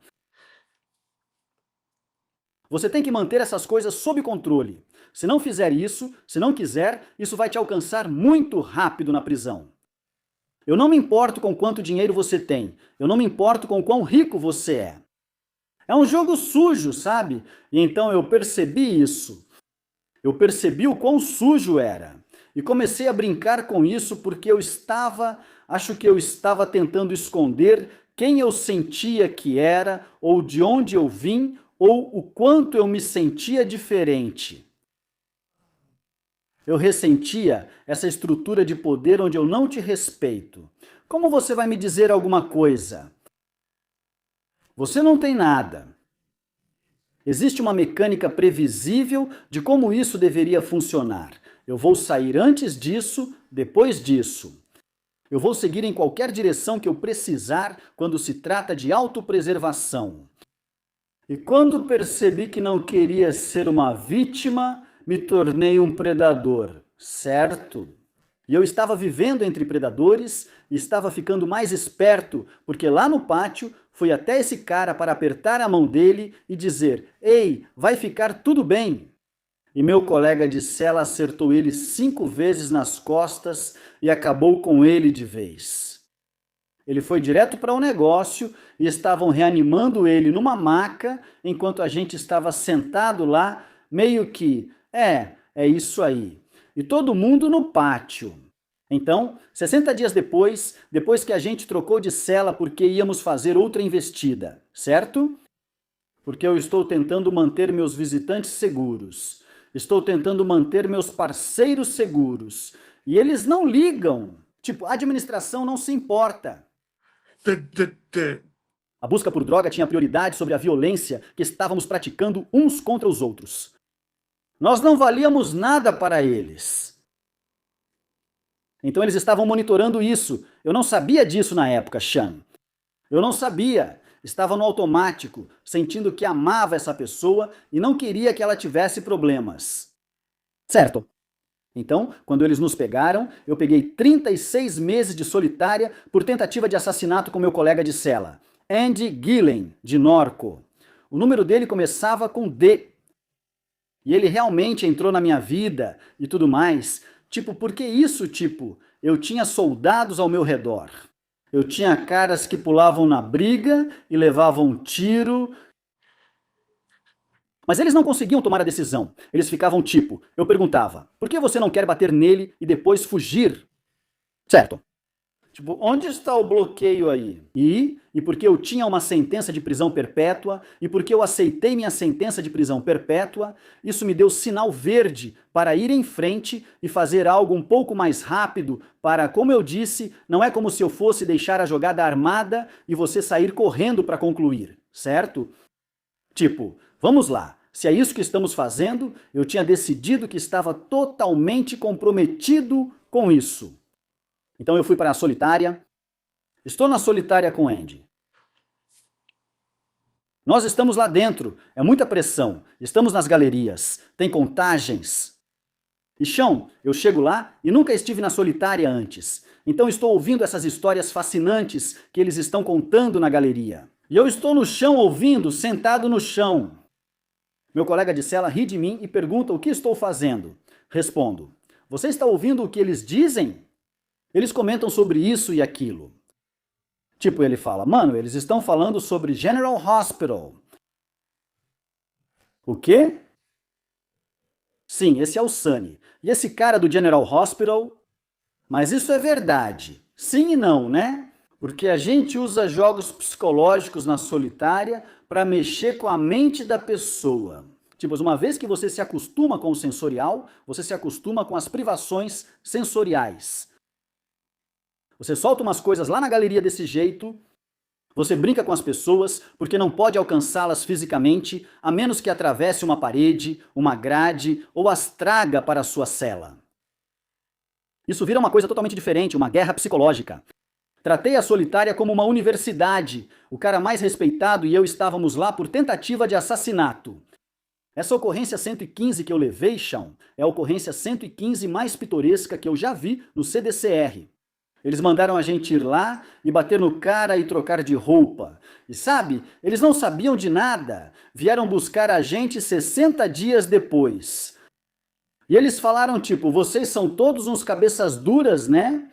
A: Você tem que manter essas coisas sob controle. Se não fizer isso, se não quiser, isso vai te alcançar muito rápido na prisão. Eu não me importo com quanto dinheiro você tem. Eu não me importo com quão rico você é. É um jogo sujo, sabe? E então eu percebi isso. Eu percebi o quão sujo era. E comecei a brincar com isso porque acho que eu estava tentando esconder quem eu sentia que era, ou de onde eu vim, ou o quanto eu me sentia diferente. Eu ressentia essa estrutura de poder onde eu não te respeito. Como você vai me dizer alguma coisa? Você não tem nada. Existe uma mecânica previsível de como isso deveria funcionar. Eu vou sair antes disso, depois disso. Eu vou seguir em qualquer direção que eu precisar quando se trata de autopreservação. E quando percebi que não queria ser uma vítima, me tornei um predador, certo? E eu estava vivendo entre predadores e estava ficando mais esperto, porque lá no pátio fui até esse cara para apertar a mão dele e dizer: "Ei, vai ficar tudo bem." E meu colega de cela acertou ele 5 vezes nas costas e acabou com ele de vez. Ele foi direto para o negócio e estavam reanimando ele numa maca enquanto a gente estava sentado lá, meio que, é isso aí. E todo mundo no pátio. Então, 60 dias depois que a gente trocou de cela porque íamos fazer outra investida, certo? Porque eu estou tentando manter meus visitantes seguros. Estou tentando manter meus parceiros seguros. E eles não ligam. Tipo, a administração não se importa. A busca por droga tinha prioridade sobre a violência que estávamos praticando uns contra os outros. Nós não valíamos nada para eles. Então eles estavam monitorando isso. Eu não sabia disso na época, Sean. Eu não sabia. Estava no automático, sentindo que amava essa pessoa e não queria que ela tivesse problemas. Certo. Então, quando eles nos pegaram, eu peguei 36 meses de solitária por tentativa de assassinato com meu colega de cela, Andy Gillen, de Norco. O número dele começava com D. E ele realmente entrou na minha vida e tudo mais. Tipo, por que isso, tipo? Eu tinha soldados ao meu redor. Eu tinha caras que pulavam na briga e levavam um tiro. Mas eles não conseguiam tomar a decisão. Eles ficavam tipo, eu perguntava, por que você não quer bater nele e depois fugir? Certo. Tipo, onde está o bloqueio aí? E porque eu tinha uma sentença de prisão perpétua, e porque eu aceitei minha sentença de prisão perpétua, isso me deu sinal verde para ir em frente e fazer algo um pouco mais rápido para, como eu disse, não é como se eu fosse deixar a jogada armada e você sair correndo para concluir, certo? Tipo, vamos lá. Se é isso que estamos fazendo, eu tinha decidido que estava totalmente comprometido com isso. Então eu fui para a solitária. Estou na solitária com Andy. Nós estamos lá dentro. É muita pressão. Estamos nas galerias. Tem contagens. E chão, eu chego lá e nunca estive na solitária antes. Então estou ouvindo essas histórias fascinantes que eles estão contando na galeria. E eu estou no chão ouvindo, sentado no chão. Meu colega de cela ri de mim e pergunta o que estou fazendo. Respondo: você está ouvindo o que eles dizem? Eles comentam sobre isso e aquilo. Tipo, ele fala, mano, eles estão falando sobre General Hospital. O quê? Sim, esse é o Sunny. E esse cara do General Hospital? Mas isso é verdade. Sim e não, né? Porque a gente usa jogos psicológicos na solitária para mexer com a mente da pessoa. Tipo, uma vez que você se acostuma com o sensorial, você se acostuma com as privações sensoriais. Você solta umas coisas lá na galeria desse jeito, você brinca com as pessoas porque não pode alcançá-las fisicamente, a menos que atravesse uma parede, uma grade ou as traga para a sua cela. Isso vira uma coisa totalmente diferente, uma guerra psicológica. Tratei a solitária como uma universidade. O cara mais respeitado e eu estávamos lá por tentativa de assassinato. Essa ocorrência 115 que eu levei, chão, é a ocorrência 115 mais pitoresca que eu já vi no CDCR. Eles mandaram a gente ir lá e bater no cara e trocar de roupa. E sabe, eles não sabiam de nada. Vieram buscar a gente 60 dias depois. E eles falaram tipo, vocês são todos uns cabeças duras, né?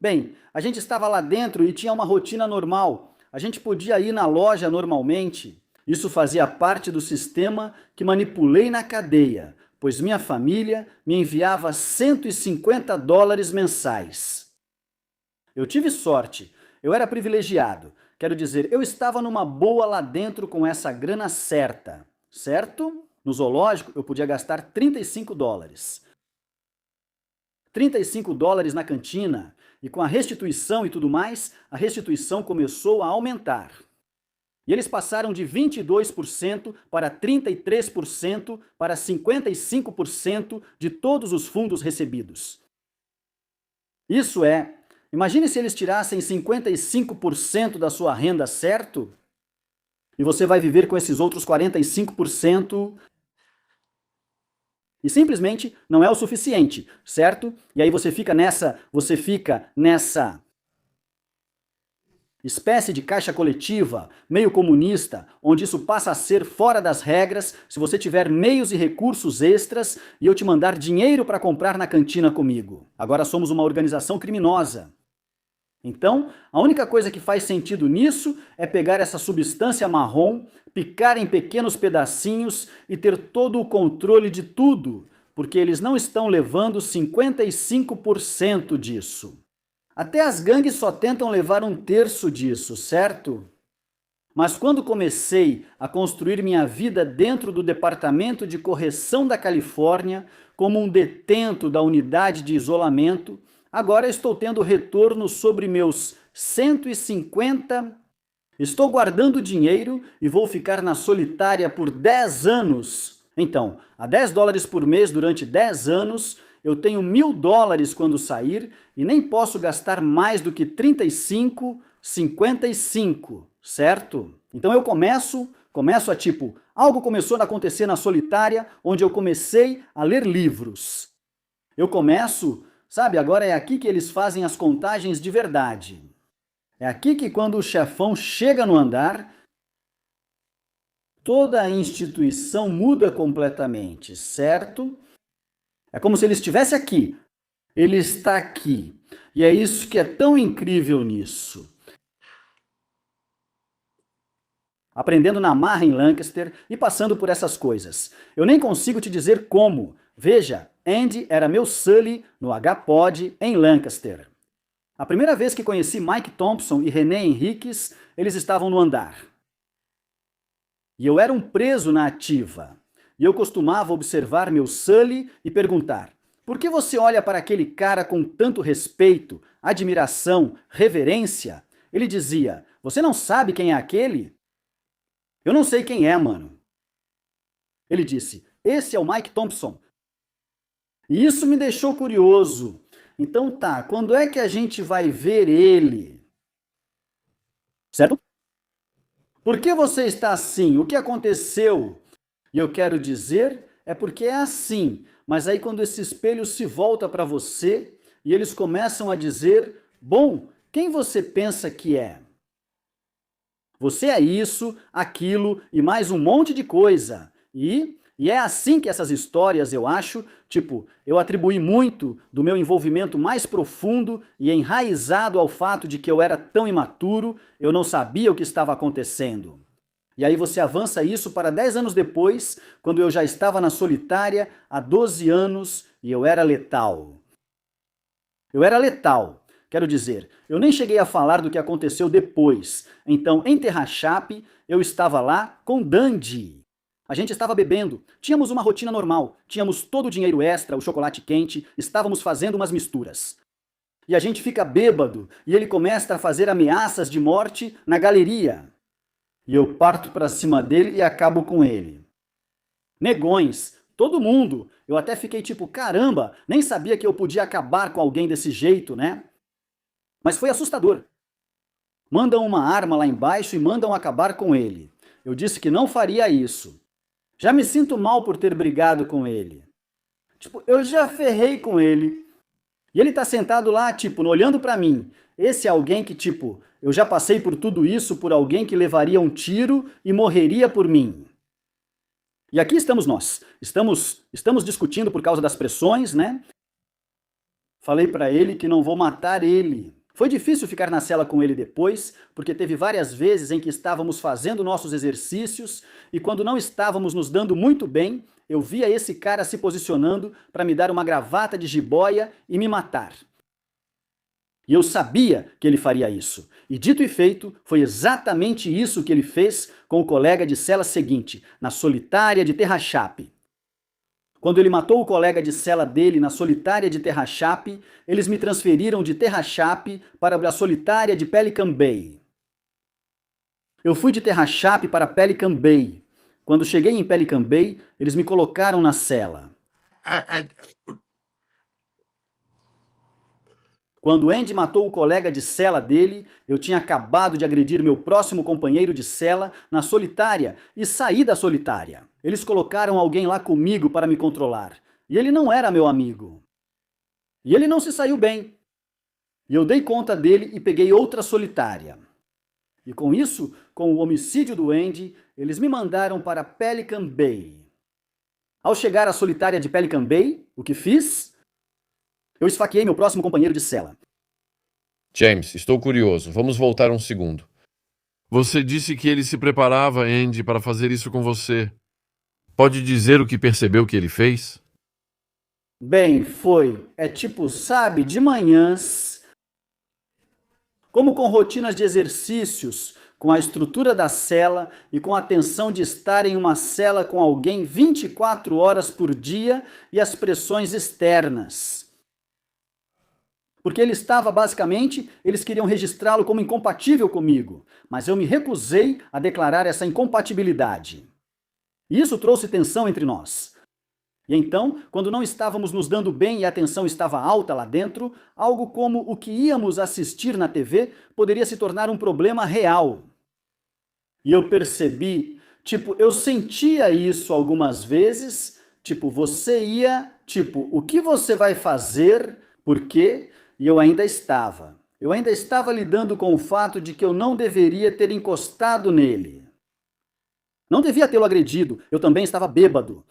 A: Bem, a gente estava lá dentro e tinha uma rotina normal. A gente podia ir na loja normalmente. Isso fazia parte do sistema que manipulei na cadeia, pois minha família me enviava $150 mensais. Eu tive sorte, eu era privilegiado. Quero dizer, eu estava numa boa lá dentro com essa grana certa, certo? No zoológico eu podia gastar $35. $35 na cantina, e com a restituição e tudo mais, a restituição começou a aumentar. E eles passaram de 22% para 33% para 55% de todos os fundos recebidos. Isso é, imagine se eles tirassem 55% da sua renda, certo? E você vai viver com esses outros 45%. E simplesmente não é o suficiente, certo? E aí você fica nessa espécie de caixa coletiva, meio comunista, onde isso passa a ser fora das regras se você tiver meios e recursos extras e eu te mandar dinheiro para comprar na cantina comigo. Agora somos uma organização criminosa. Então, a única coisa que faz sentido nisso é pegar essa substância marrom, picar em pequenos pedacinhos e ter todo o controle de tudo, porque eles não estão levando 55% disso. Até as gangues só tentam levar 1/3 disso, certo? Mas quando comecei a construir minha vida dentro do Departamento de Correção da Califórnia, como um detento da unidade de isolamento, agora estou tendo retorno sobre meus 150. Estou guardando dinheiro e vou ficar na solitária por 10 anos. Então, a $10 por mês durante 10 anos, eu tenho $1.000 quando sair e nem posso gastar mais do que 55, certo? Então eu começo a tipo, algo começou a acontecer na solitária, onde eu comecei a ler livros. Eu começo, sabe, agora é aqui que eles fazem as contagens de verdade. É aqui que quando o chefão chega no andar, toda a instituição muda completamente, certo? É como se ele estivesse aqui. Ele está aqui. E é isso que é tão incrível nisso. Aprendendo na marra em Lancaster e passando por essas coisas. Eu nem consigo te dizer como. Veja, Andy era meu Sully no H-Pod em Lancaster. A primeira vez que conheci Mike Thompson e René Henriques, eles estavam no andar. E eu era um preso na ativa. E eu costumava observar meu Sully e perguntar: por que você olha para aquele cara com tanto respeito, admiração, reverência? Ele dizia: você não sabe quem é aquele? Eu não sei quem é, mano. Ele disse: esse é o Mike Thompson. E isso me deixou curioso. Então tá, quando é que a gente vai ver ele? Certo? Por que você está assim? O que aconteceu? E eu quero dizer, é porque é assim. Mas aí quando esse espelho se volta para você e eles começam a dizer: bom, quem você pensa que é? Você é isso, aquilo e mais um monte de coisa. E é assim que essas histórias, eu acho, tipo, eu atribuí muito do meu envolvimento mais profundo e enraizado ao fato de que eu era tão imaturo, eu não sabia o que estava acontecendo. E aí você avança isso para 10 anos depois, quando eu já estava na solitária há 12 anos e eu era letal. Eu era letal. Quero dizer, eu nem cheguei a falar do que aconteceu depois. Então, em Terra-Chape, eu estava lá com Dandy. A gente estava bebendo, tínhamos uma rotina normal, tínhamos todo o dinheiro extra, o chocolate quente, estávamos fazendo umas misturas. E a gente fica bêbado, e ele começa a fazer ameaças de morte na galeria. E eu parto para cima dele e acabo com ele. Negões, todo mundo. Eu até fiquei tipo, caramba, nem sabia que eu podia acabar com alguém desse jeito, né? Mas foi assustador. Mandam uma arma lá embaixo e mandam acabar com ele. Eu disse que não faria isso. Já me sinto mal por ter brigado com ele. Tipo, eu já ferrei com ele. E ele tá sentado lá, tipo, olhando pra mim. Esse é alguém que, tipo, eu já passei por tudo isso por alguém que levaria um tiro e morreria por mim. E aqui estamos nós. Estamos discutindo por causa das pressões, né? Falei pra ele que não vou matar ele. Foi difícil ficar na cela com ele depois, porque teve várias vezes em que estávamos fazendo nossos exercícios e quando não estávamos nos dando muito bem, eu via esse cara se posicionando para me dar uma gravata de jiboia e me matar. E eu sabia que ele faria isso. E dito e feito, foi exatamente isso que ele fez com o colega de cela seguinte, na solitária de Terra-Chape. Quando ele matou o colega de cela dele na solitária de Terra-Chape, eles me transferiram de Terra-Chape para a solitária de Pelican Bay. Eu fui de Terra-Chape para Pelican Bay. Quando cheguei em Pelican Bay, eles me colocaram na cela. Quando Andy matou o colega de cela dele, eu tinha acabado de agredir meu próximo companheiro de cela na solitária e saí da solitária. Eles colocaram alguém lá comigo para me controlar. E ele não era meu amigo. E ele não se saiu bem. E eu dei conta dele e peguei outra solitária. E com isso, com o homicídio do Andy, eles me mandaram para Pelican Bay. Ao chegar à solitária de Pelican Bay, o que fiz? Eu esfaqueei meu próximo companheiro de cela.
B: James, estou curioso. Vamos voltar um segundo. Você disse que ele se preparava, Andy, para fazer isso com você. Pode dizer o que percebeu que ele fez?
A: Bem, foi. É tipo, sabe, de manhãs, como com rotinas de exercícios, com a estrutura da cela e com a tensão de estar em uma cela com alguém 24 horas por dia e as pressões externas. Porque ele estava, basicamente, eles queriam registrá-lo como incompatível comigo, mas eu me recusei a declarar essa incompatibilidade. E isso trouxe tensão entre nós. E então, quando não estávamos nos dando bem e a tensão estava alta lá dentro, algo como o que íamos assistir na TV poderia se tornar um problema real. E eu percebi, tipo, eu sentia isso algumas vezes, tipo, você ia, tipo, o que você vai fazer, por quê? E eu ainda estava. Eu ainda estava lidando com o fato de que eu não deveria ter encostado nele. Não devia tê-lo agredido, eu também estava bêbado.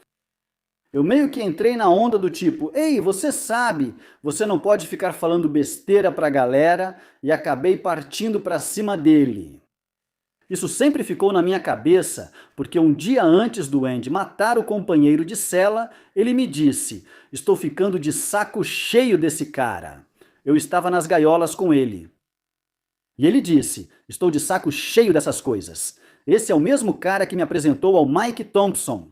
A: Eu meio que entrei na onda do tipo, ei, você sabe, você não pode ficar falando besteira pra galera, e acabei partindo pra cima dele. Isso sempre ficou na minha cabeça, porque um dia antes do Andy matar o companheiro de cela, ele me disse, estou ficando de saco cheio desse cara. eu estava nas gaiolas com ele. E ele disse: estou de saco cheio dessas coisas. Esse é o mesmo cara que me apresentou ao Mike Thompson.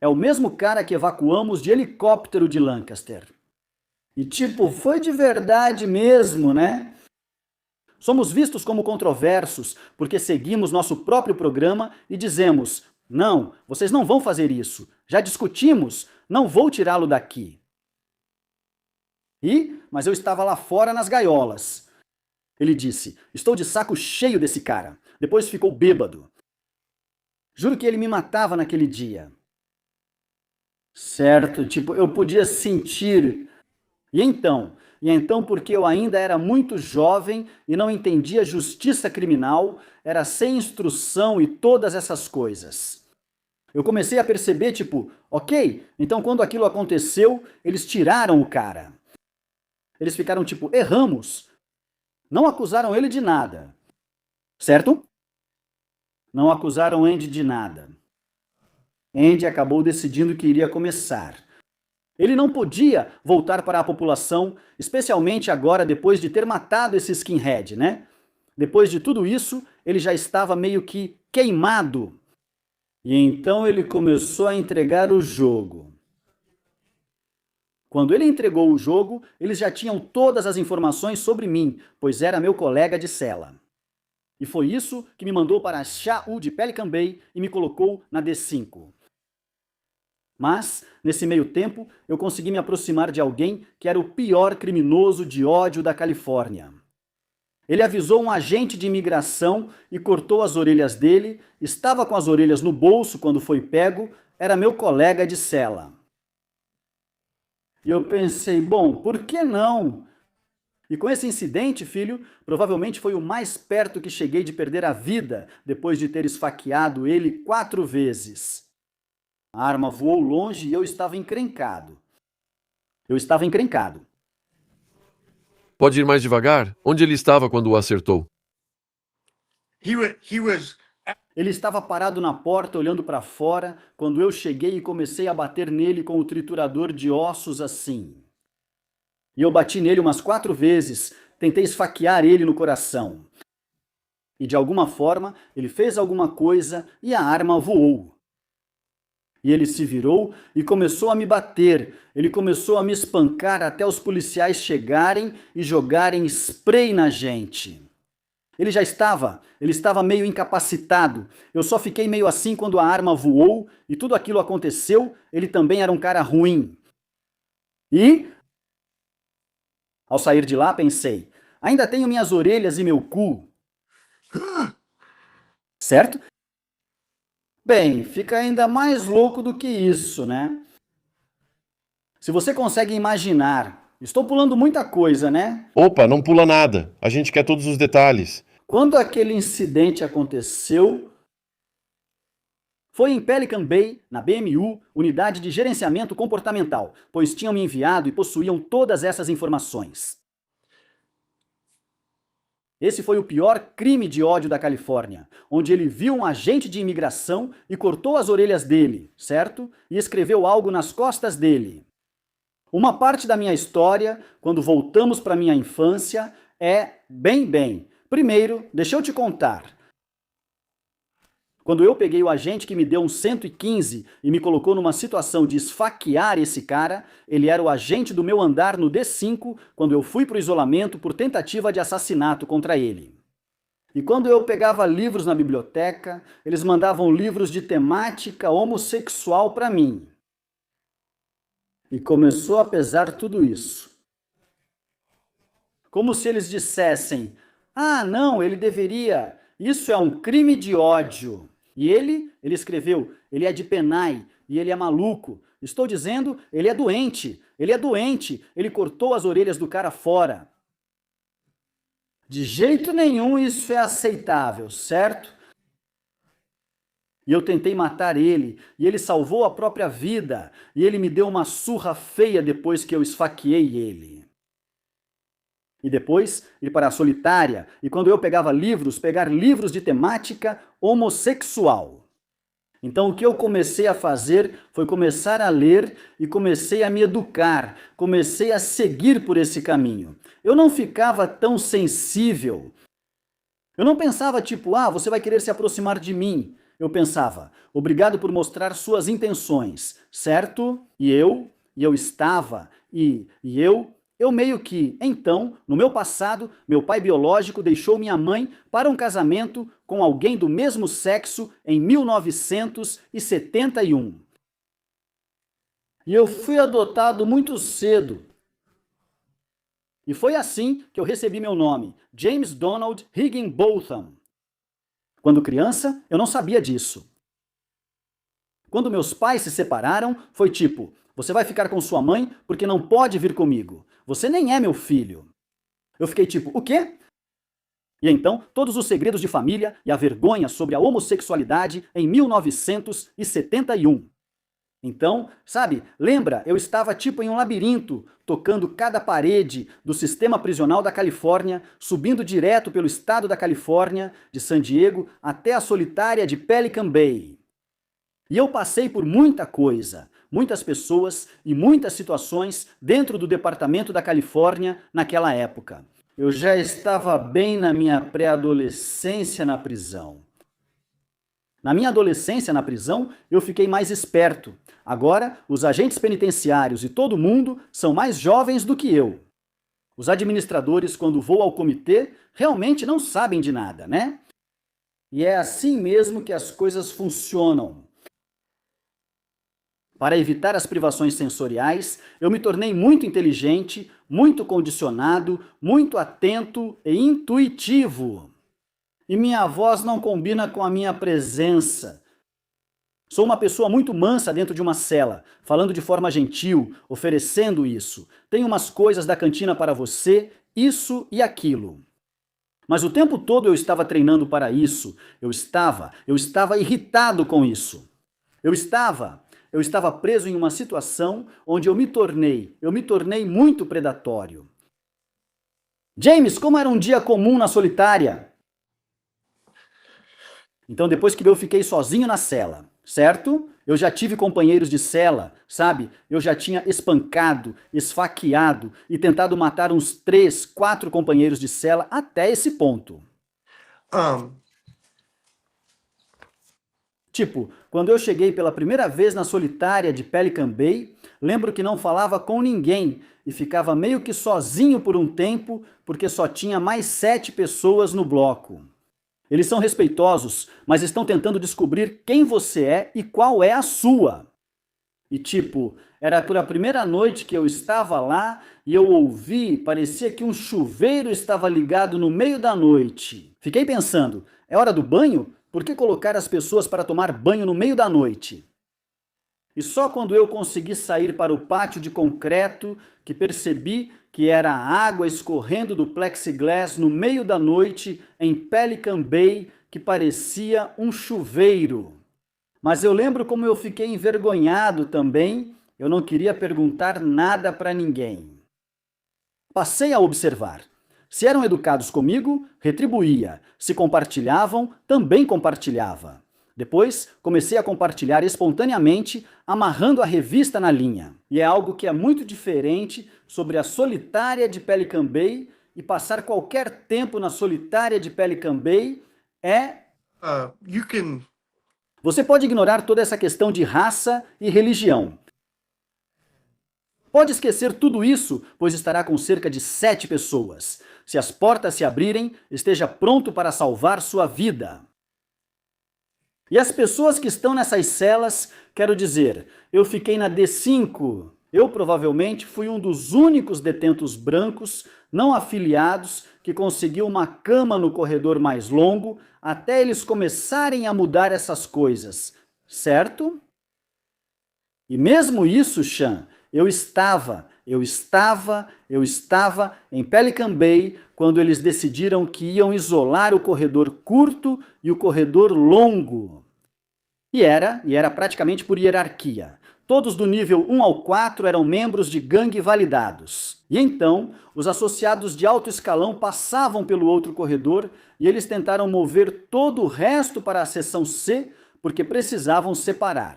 A: É o mesmo cara que evacuamos de helicóptero de Lancaster. E tipo, foi de verdade mesmo, né? Somos vistos como controversos porque seguimos nosso próprio programa e dizemos: não, vocês não vão fazer isso. Já discutimos, não vou tirá-lo daqui. Mas eu estava lá fora nas gaiolas. Ele disse: estou de saco cheio desse cara. Depois ficou bêbado. Juro que ele me matava naquele dia. Certo, tipo, eu podia sentir. E então, porque eu ainda era muito jovem e não entendia justiça criminal, era sem instrução e todas essas coisas. Eu comecei a perceber, tipo, ok, então quando aquilo aconteceu, eles tiraram o cara. Eles ficaram tipo, erramos. Não acusaram ele de nada. Certo? Não acusaram Andy de nada. Andy acabou decidindo que iria começar. Ele não podia voltar para a população, especialmente agora depois de ter matado esse skinhead, né? Depois de tudo isso, ele já estava meio que queimado. E então ele começou a entregar o jogo. Quando ele entregou o jogo, eles já tinham todas as informações sobre mim, pois era meu colega de cela. E foi isso que me mandou para a SHU de Pelican Bay e me colocou na D5. Mas, nesse meio tempo, eu consegui me aproximar de alguém que era o pior criminoso de ódio da Califórnia. Ele avisou um agente de imigração e cortou as orelhas dele, estava com as orelhas no bolso quando foi pego, era meu colega de cela. E eu pensei, bom, por que não? E com esse incidente, filho, provavelmente foi o mais perto que cheguei de perder a vida depois de ter esfaqueado ele 4 vezes. A arma voou longe e eu estava encrencado.
B: Pode ir mais devagar? Onde ele estava quando o acertou?
A: Ele estava parado na porta, olhando para fora, quando eu cheguei e comecei a bater nele com o triturador de ossos assim. E eu bati nele umas 4 vezes, tentei esfaquear ele no coração. E de alguma forma, ele fez alguma coisa e a arma voou. E ele se virou e começou a me bater. Ele começou a me espancar até os policiais chegarem e jogarem spray na gente. Ele estava meio incapacitado. Eu só fiquei meio assim quando a arma voou e tudo aquilo aconteceu. Ele também era um cara ruim. E, ao sair de lá, pensei, ainda tenho minhas orelhas e meu cu. Certo? Bem, fica ainda mais louco do que isso, né? Se você consegue imaginar, estou pulando muita coisa, né?
B: Opa, não pula nada. A gente quer todos os detalhes.
A: Quando aquele incidente aconteceu, foi em Pelican Bay, na BMU, Unidade de Gerenciamento Comportamental, pois tinham me enviado e possuíam todas essas informações. Esse foi o pior crime de ódio da Califórnia, onde ele viu um agente de imigração e cortou as orelhas dele, certo? E escreveu algo nas costas dele. Uma parte da minha história, quando voltamos para minha infância, é bem. Primeiro, deixa eu te contar. Quando eu peguei o agente que me deu um 115 e me colocou numa situação de esfaquear esse cara, ele era o agente do meu andar no D5 quando eu fui para o isolamento por tentativa de assassinato contra ele. E quando eu pegava livros na biblioteca, eles mandavam livros de temática homossexual para mim. E começou a pesar tudo isso. Como se eles dissessem, não, ele deveria, isso é um crime de ódio. E ele escreveu, ele é de Penai e ele é maluco. Estou dizendo, ele é doente, ele cortou as orelhas do cara fora. De jeito nenhum isso é aceitável, certo? E eu tentei matar ele, e ele salvou a própria vida, e ele me deu uma surra feia depois que eu esfaqueei ele. E depois, ir para a solitária, e quando eu pegava livros, pegar livros de temática homossexual. Então, o que eu comecei a fazer foi começar a ler e comecei a me educar, comecei a seguir por esse caminho. Eu não ficava tão sensível. Eu não pensava tipo, você vai querer se aproximar de mim. Eu pensava, obrigado por mostrar suas intenções, certo? E eu estava, eu meio que, então, no meu passado, meu pai biológico deixou minha mãe para um casamento com alguém do mesmo sexo em 1971. E eu fui adotado muito cedo. E foi assim que eu recebi meu nome, James Donald Higginbotham. Quando criança, eu não sabia disso. Quando meus pais se separaram, foi tipo, você vai ficar com sua mãe porque não pode vir comigo. Você nem é meu filho. Eu fiquei tipo, o quê? E então, todos os segredos de família e a vergonha sobre a homossexualidade em 1971. Então, sabe, lembra, eu estava tipo em um labirinto, tocando cada parede do sistema prisional da Califórnia, subindo direto pelo estado da Califórnia, de San Diego, até a solitária de Pelican Bay. E eu passei por muita coisa, muitas pessoas e muitas situações dentro do departamento da Califórnia naquela época. Eu já estava bem na minha pré-adolescência na prisão. Na minha adolescência na prisão, eu fiquei mais esperto. Agora, os agentes penitenciários e todo mundo são mais jovens do que eu. Os administradores, quando vou ao comitê, realmente não sabem de nada, né? E é assim mesmo que as coisas funcionam. Para evitar as privações sensoriais, eu me tornei muito inteligente, muito condicionado, muito atento e intuitivo. E minha voz não combina com a minha presença. Sou uma pessoa muito mansa dentro de uma cela, falando de forma gentil, oferecendo isso. Tenho umas coisas da cantina para você, isso e aquilo. Mas o tempo todo eu estava treinando para isso. Eu estava irritado com isso. Eu estava preso em uma situação onde eu me tornei muito predatório. James, como era um dia comum na solitária? Então, depois que eu fiquei sozinho na cela, certo? Eu já tive companheiros de cela, sabe? Eu já tinha espancado, esfaqueado e tentado matar uns 3, 4 companheiros de cela até esse ponto. Tipo, quando eu cheguei pela primeira vez na solitária de Pelican Bay, lembro que não falava com ninguém e ficava meio que sozinho por um tempo, porque só tinha mais 7 pessoas no bloco. Eles são respeitosos, mas estão tentando descobrir quem você é e qual é a sua. E tipo, era por a primeira noite que eu estava lá e eu ouvi, parecia que um chuveiro estava ligado no meio da noite. Fiquei pensando, é hora do banho? Por que colocar as pessoas para tomar banho no meio da noite? E só quando eu consegui sair para o pátio de concreto que percebi que era a água escorrendo do plexiglass no meio da noite em Pelican Bay, que parecia um chuveiro. Mas eu lembro como eu fiquei envergonhado também, eu não queria perguntar nada para ninguém. Passei a observar. Se eram educados comigo, retribuía. Se compartilhavam, também compartilhava. Depois, comecei a compartilhar espontaneamente, amarrando a revista na linha. E é algo que é muito diferente sobre a solitária de Pelican Bay, e passar qualquer tempo na solitária de Pelican Bay é... Você pode ignorar toda essa questão de raça e religião. Pode esquecer tudo isso, pois estará com cerca de 7 pessoas. Se as portas se abrirem, esteja pronto para salvar sua vida. E as pessoas que estão nessas celas, quero dizer, eu fiquei na D5. Eu provavelmente fui um dos únicos detentos brancos, não afiliados, que conseguiu uma cama no corredor mais longo, até eles começarem a mudar essas coisas, certo? E mesmo isso, Sean, eu estava em Pelican Bay quando eles decidiram que iam isolar o corredor curto e o corredor longo. E era praticamente por hierarquia. Todos do nível 1 ao 4 eram membros de gangue validados. E então, os associados de alto escalão passavam pelo outro corredor e eles tentaram mover todo o resto para a seção C porque precisavam separar.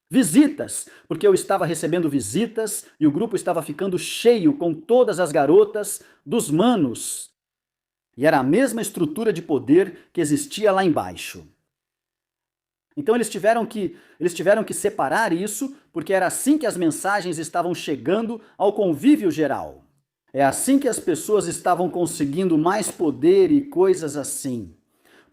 A: Visitas, porque eu estava recebendo visitas e o grupo estava ficando cheio com todas as garotas dos manos. E era a mesma estrutura de poder que existia lá embaixo. Então eles tiveram que separar isso, porque era assim que as mensagens estavam chegando ao convívio geral. É assim que as pessoas estavam conseguindo mais poder e coisas assim.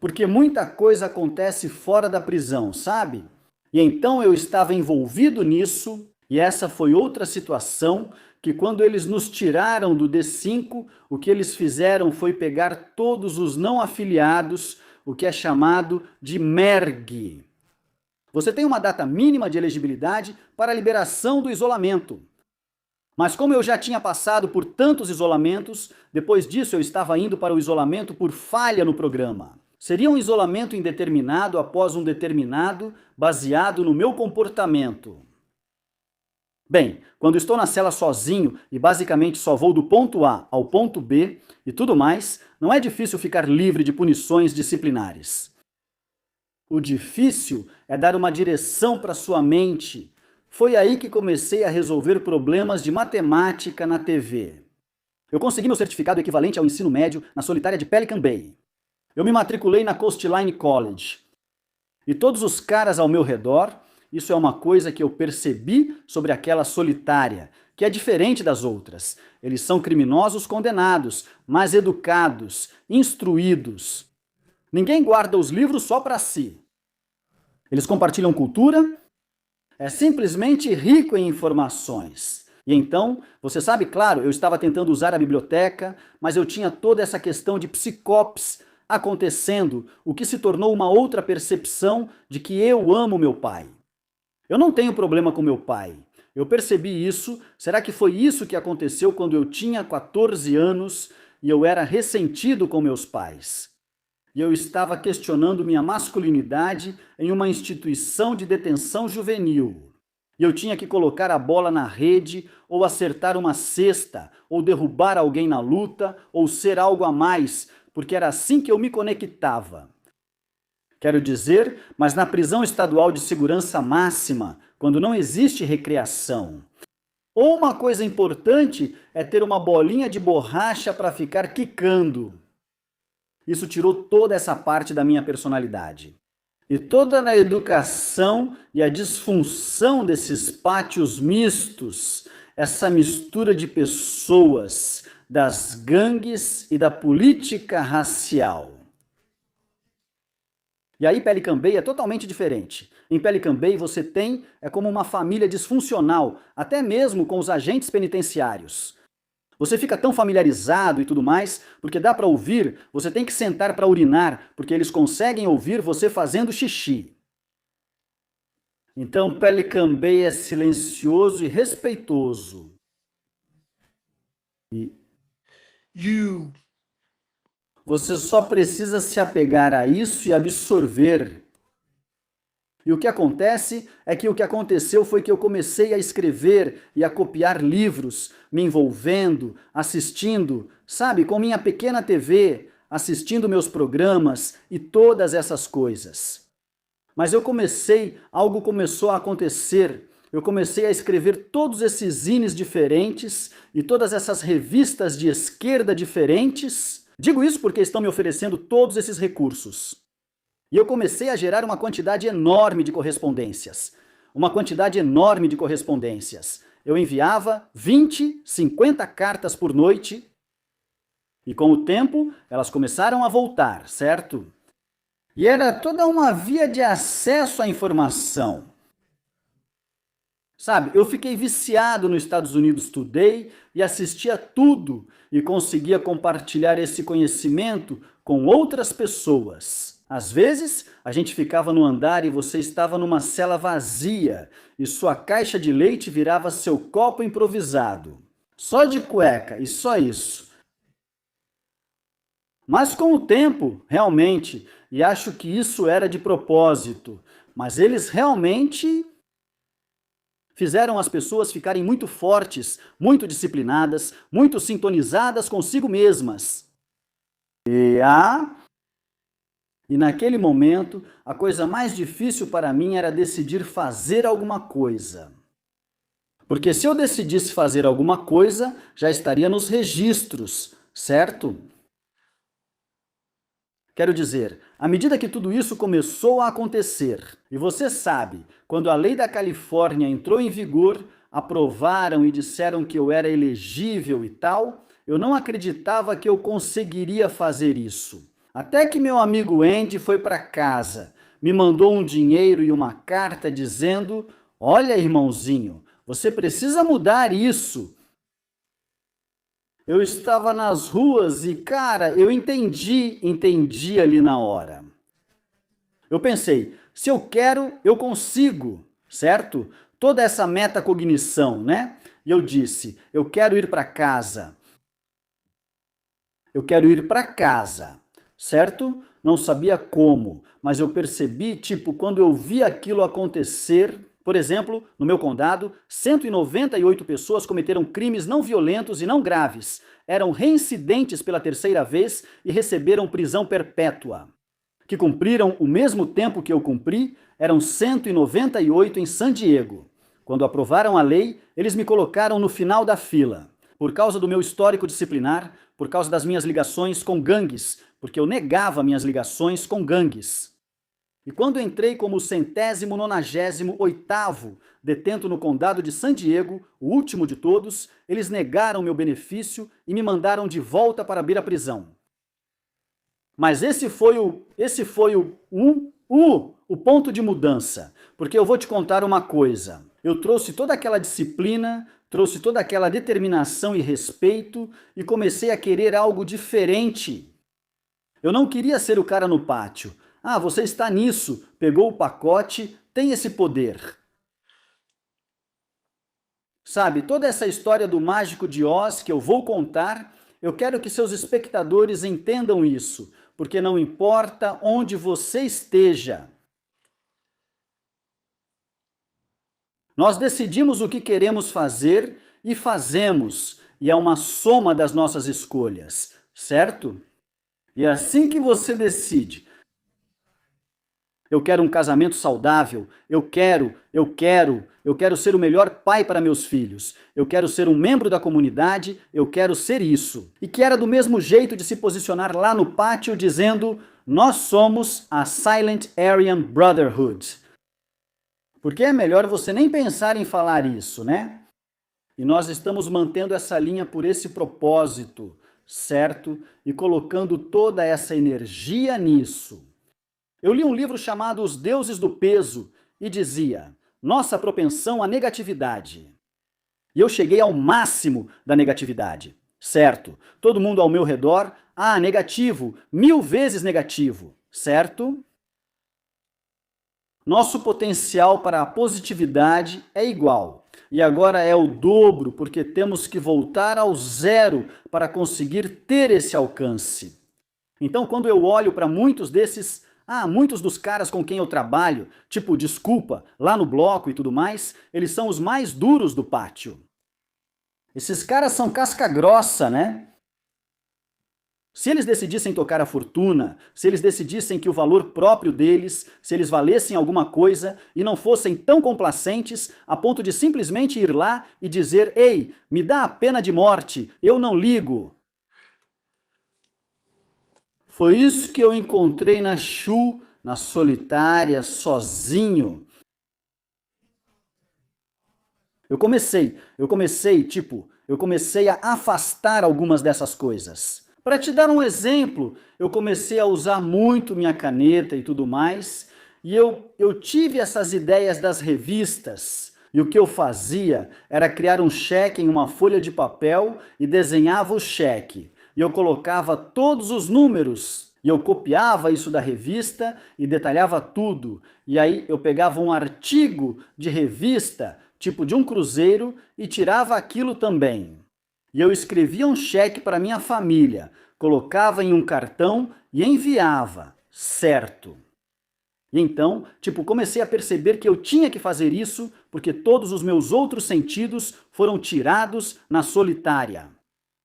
A: Porque muita coisa acontece fora da prisão, sabe? E então eu estava envolvido nisso, e essa foi outra situação que quando eles nos tiraram do D5, o que eles fizeram foi pegar todos os não afiliados, o que é chamado de MERG. Você tem uma data mínima de elegibilidade para a liberação do isolamento. Mas como eu já tinha passado por tantos isolamentos, depois disso eu estava indo para o isolamento por falha no programa. Seria um isolamento indeterminado após um determinado, baseado no meu comportamento. Bem, quando estou na cela sozinho e basicamente só vou do ponto A ao ponto B e tudo mais, não é difícil ficar livre de punições disciplinares. O difícil é dar uma direção para sua mente. Foi aí que comecei a resolver problemas de matemática na TV. Eu consegui meu certificado equivalente ao ensino médio na solitária de Pelican Bay. Eu me matriculei na Coastline College. E todos os caras ao meu redor, isso é uma coisa que eu percebi sobre aquela solitária, que é diferente das outras. Eles são criminosos condenados, mas educados, instruídos. Ninguém guarda os livros só para si. Eles compartilham cultura, é simplesmente rico em informações. E então, você sabe, claro, eu estava tentando usar a biblioteca, mas eu tinha toda essa questão de psicops acontecendo, o que se tornou uma outra percepção de que eu amo meu pai. Eu não tenho problema com meu pai. Eu percebi isso. Será que foi isso que aconteceu quando eu tinha 14 anos e eu era ressentido com meus pais? E eu estava questionando minha masculinidade em uma instituição de detenção juvenil. E eu tinha que colocar a bola na rede, ou acertar uma cesta, ou derrubar alguém na luta, ou ser algo a mais, porque era assim que eu me conectava. Quero dizer, mas na prisão estadual de segurança máxima, quando não existe recreação. Ou uma coisa importante é ter uma bolinha de borracha para ficar quicando. Isso tirou toda essa parte da minha personalidade. E toda a educação e a disfunção desses pátios mistos, essa mistura de pessoas, das gangues e da política racial. E aí Pelican Bay é totalmente diferente. Em Pelican Bay você é como uma família disfuncional, até mesmo com os agentes penitenciários. Você fica tão familiarizado e tudo mais, porque dá para ouvir, você tem que sentar para urinar, porque eles conseguem ouvir você fazendo xixi. Então Pelican Bay é silencioso e respeitoso. E você só precisa se apegar a isso e absorver. E o que acontece é que o que aconteceu foi que eu comecei a escrever e a copiar livros, me envolvendo, assistindo, sabe, com minha pequena TV, assistindo meus programas e todas essas coisas. Mas algo começou a acontecer. Eu comecei a escrever todos esses zines diferentes e todas essas revistas de esquerda diferentes. Digo isso porque estão me oferecendo todos esses recursos. E eu comecei a gerar uma quantidade enorme de correspondências. Uma quantidade enorme de correspondências. Eu enviava 20, 50 cartas por noite. E com o tempo, elas começaram a voltar, certo? E era toda uma via de acesso à informação. Sabe, eu fiquei viciado no Estados Unidos Today e assistia tudo e conseguia compartilhar esse conhecimento com outras pessoas. Às vezes, a gente ficava no andar e você estava numa cela vazia e sua caixa de leite virava seu copo improvisado. Só de cueca e só isso. Mas com o tempo, realmente, e acho que isso era de propósito, mas eles realmente fizeram as pessoas ficarem muito fortes, muito disciplinadas, muito E naquele momento, a coisa mais difícil para mim era decidir fazer alguma coisa. Porque se eu decidisse fazer alguma coisa, já estaria nos registros, certo? Quero dizer, à medida que tudo isso começou a acontecer, e você sabe, quando a lei da Califórnia entrou em vigor, aprovaram e disseram que eu era elegível e tal, eu não acreditava que eu conseguiria fazer isso. Até que meu amigo Andy foi para casa, me mandou um dinheiro e uma carta dizendo: "Olha, irmãozinho, você precisa mudar isso." Eu estava nas ruas e, cara, eu entendi ali na hora. Eu pensei, se eu quero, eu consigo, certo? Toda essa metacognição, né? E eu disse, eu quero ir para casa. Eu quero ir para casa, certo? Não sabia como, mas eu percebi, tipo, quando eu vi aquilo acontecer. Por exemplo, no meu condado, 198 pessoas cometeram crimes não violentos e não graves, eram reincidentes pela terceira vez e receberam prisão perpétua. Que cumpriram o mesmo tempo que eu cumpri, eram 198 em San Diego. Quando aprovaram a lei, eles me colocaram no final da fila. Por causa do meu histórico disciplinar, por causa das minhas ligações com gangues, porque eu negava minhas ligações com gangues. E quando entrei como o 198º detento no condado de San Diego, o último de todos, eles negaram meu benefício e me mandaram de volta para abrir a prisão. Mas esse foi o ponto de mudança, porque eu vou te contar uma coisa. Eu trouxe toda aquela disciplina, trouxe toda aquela determinação e respeito e comecei a querer algo diferente. Eu não queria ser o cara no pátio. Ah, você está nisso, pegou o pacote, tem esse poder. Sabe, toda essa história do Mágico de Oz que eu vou contar, eu quero que seus espectadores entendam isso, porque não importa onde você esteja. Nós decidimos o que queremos fazer e fazemos, e é uma soma das nossas escolhas, certo? E é assim que você decide. Eu quero um casamento saudável, eu quero ser o melhor pai para meus filhos, eu quero ser um membro da comunidade, eu quero ser isso. E que era do mesmo jeito de se posicionar lá no pátio dizendo, nós somos a Silent Aryan Brotherhood. Porque é melhor você nem pensar em falar isso, né? E nós estamos mantendo essa linha por esse propósito, certo? E colocando toda essa energia nisso. Eu li um livro chamado Os Deuses do Peso e dizia, nossa propensão à negatividade. E eu cheguei ao máximo da negatividade, certo? Todo mundo ao meu redor, negativo, 1000 vezes negativo, certo? Nosso potencial para a positividade é igual. E agora é o dobro, porque temos que voltar ao zero para conseguir ter esse alcance. Então, quando eu olho para muitos dos caras com quem eu trabalho, tipo, desculpa, lá no bloco e tudo mais, eles são os mais duros do pátio. Esses caras são casca grossa, né? Se eles decidissem tocar a fortuna, se eles decidissem que o valor próprio deles, se eles valessem alguma coisa e não fossem tão complacentes a ponto de simplesmente ir lá e dizer, ei, me dá a pena de morte, eu não ligo. Foi isso que eu encontrei na Shu, na solitária, sozinho. Eu comecei a afastar algumas dessas coisas. Para te dar um exemplo, eu comecei a usar muito minha caneta e tudo mais, e eu tive essas ideias das revistas, e o que eu fazia era criar um cheque em uma folha de papel e desenhava o cheque. E eu colocava todos os números, e eu copiava isso da revista e detalhava tudo. E aí eu pegava um artigo de revista, tipo de um cruzeiro, e tirava aquilo também. E eu escrevia um cheque para minha família, colocava em um cartão e enviava, certo? E então, comecei a perceber que eu tinha que fazer isso porque todos os meus outros sentidos foram tirados na solitária.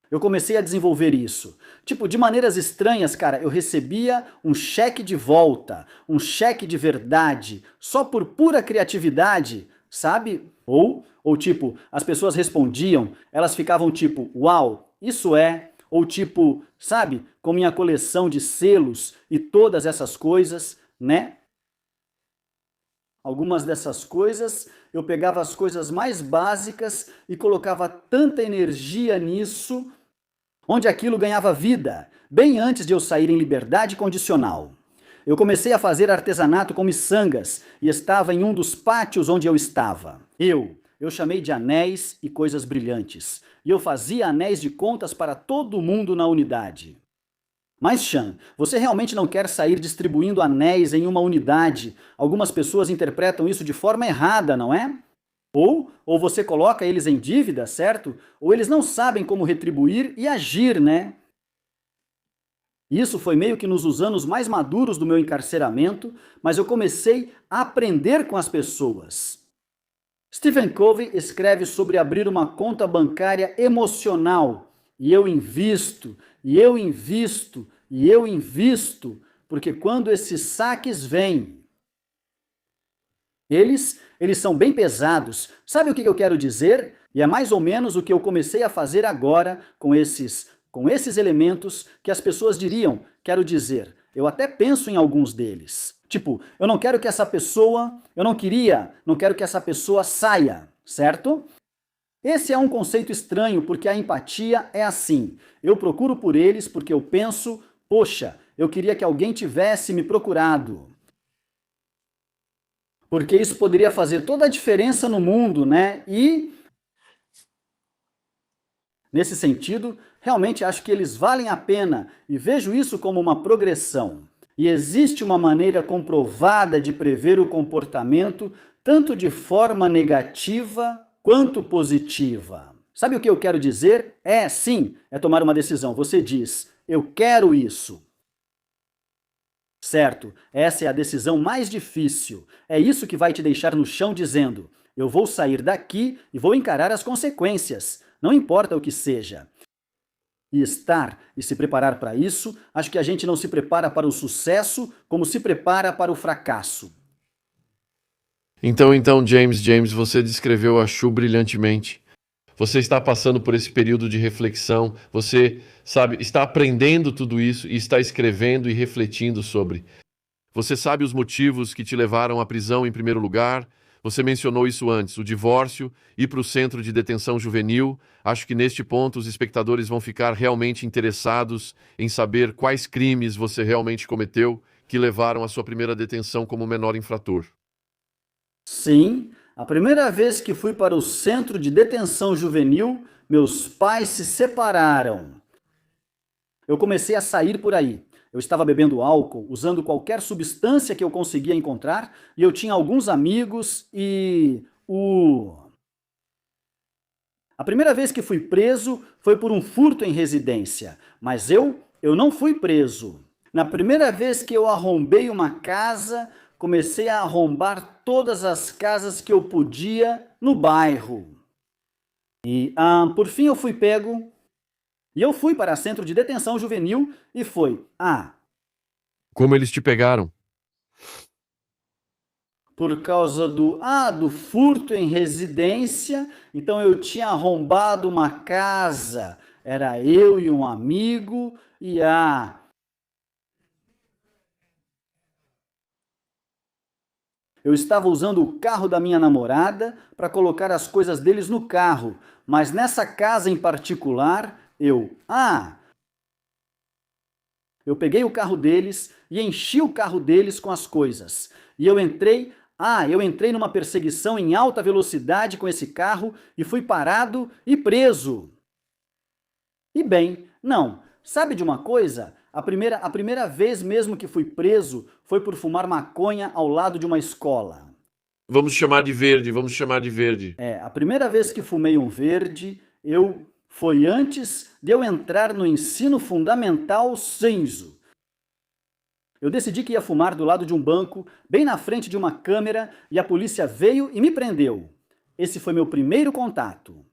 A: Eu comecei a desenvolver isso. Tipo, de maneiras estranhas, cara, eu recebia um cheque de volta, um cheque de verdade, só por pura criatividade, sabe? Ou tipo, as pessoas respondiam, elas ficavam tipo, uau, isso é. Ou tipo, sabe, com minha coleção de selos e todas essas coisas, né? Algumas dessas coisas, eu pegava as coisas mais básicas e colocava tanta energia nisso, onde aquilo ganhava vida, bem antes de eu sair em liberdade condicional. Eu comecei a fazer artesanato com miçangas e estava em um dos pátios onde eu estava. Eu chamei de anéis e coisas brilhantes. E eu fazia anéis de contas para todo mundo na unidade. Mas, Sean, você realmente não quer sair distribuindo anéis em uma unidade? Algumas pessoas interpretam isso de forma errada, não é? Ou você coloca eles em dívida, certo? Ou eles não sabem como retribuir e agir, né? Isso foi meio que nos anos mais maduros do meu encarceramento, mas eu comecei a aprender com as pessoas. Stephen Covey escreve sobre abrir uma conta bancária emocional. E eu invisto, e eu invisto, e eu invisto, porque quando esses saques vêm, eles são bem pesados. Sabe o que eu quero dizer? E é mais ou menos o que eu comecei a fazer agora com esses elementos que as pessoas diriam, quero dizer, eu até penso em alguns deles. Tipo, eu não quero que essa pessoa, não quero que essa pessoa saia, certo? Esse é um conceito estranho, porque a empatia é assim. Eu procuro por eles porque eu penso, poxa, eu queria que alguém tivesse me procurado. Porque isso poderia fazer toda a diferença no mundo, né? E, nesse sentido, realmente acho que eles valem a pena e vejo isso como uma progressão. E existe uma maneira comprovada de prever o comportamento, tanto de forma negativa quanto positiva. Sabe o que eu quero dizer? Sim, é tomar uma decisão. Você diz, eu quero isso. Certo, essa é a decisão mais difícil. É isso que vai te deixar no chão dizendo, eu vou sair daqui e vou encarar as consequências, não importa o que seja. E estar e se preparar para isso, acho que a gente não se prepara para o sucesso como se prepara para o fracasso.
B: Então, James, você descreveu a Shu brilhantemente. Você está passando por esse período de reflexão, você, sabe, está aprendendo tudo isso e está escrevendo e refletindo sobre. Você sabe os motivos que te levaram à prisão em primeiro lugar? Você mencionou isso antes, o divórcio, ir para o centro de detenção juvenil. Acho que neste ponto os espectadores vão ficar realmente interessados em saber quais crimes você realmente cometeu que levaram à sua primeira detenção como menor infrator.
A: Sim, a primeira vez que fui para o centro de detenção juvenil, meus pais se separaram. Eu comecei a sair por aí. Eu estava bebendo álcool, usando qualquer substância que eu conseguia encontrar, e eu tinha alguns amigos A primeira vez que fui preso foi por um furto em residência, mas eu não fui preso. Na primeira vez que eu arrombei uma casa, comecei a arrombar todas as casas que eu podia no bairro. E, por fim, eu fui pego. E eu fui para centro de detenção juvenil e foi,
B: Como eles te pegaram?
A: por causa do furto em residência, então eu tinha arrombado uma casa, era eu e um amigo, e eu estava usando o carro da minha namorada para colocar as coisas deles no carro, mas nessa casa em particular, eu peguei o carro deles e enchi o carro deles com as coisas. E eu entrei numa perseguição em alta velocidade com esse carro e fui parado e preso. E bem, não, sabe de uma coisa? A primeira vez mesmo que fui preso foi por fumar maconha ao lado de uma escola.
B: Vamos chamar de verde.
A: A primeira vez que fumei um verde, foi antes de eu entrar no ensino fundamental Senzo. Eu decidi que ia fumar do lado de um banco, bem na frente de uma câmera, e a polícia veio e me prendeu. Esse foi meu primeiro contato.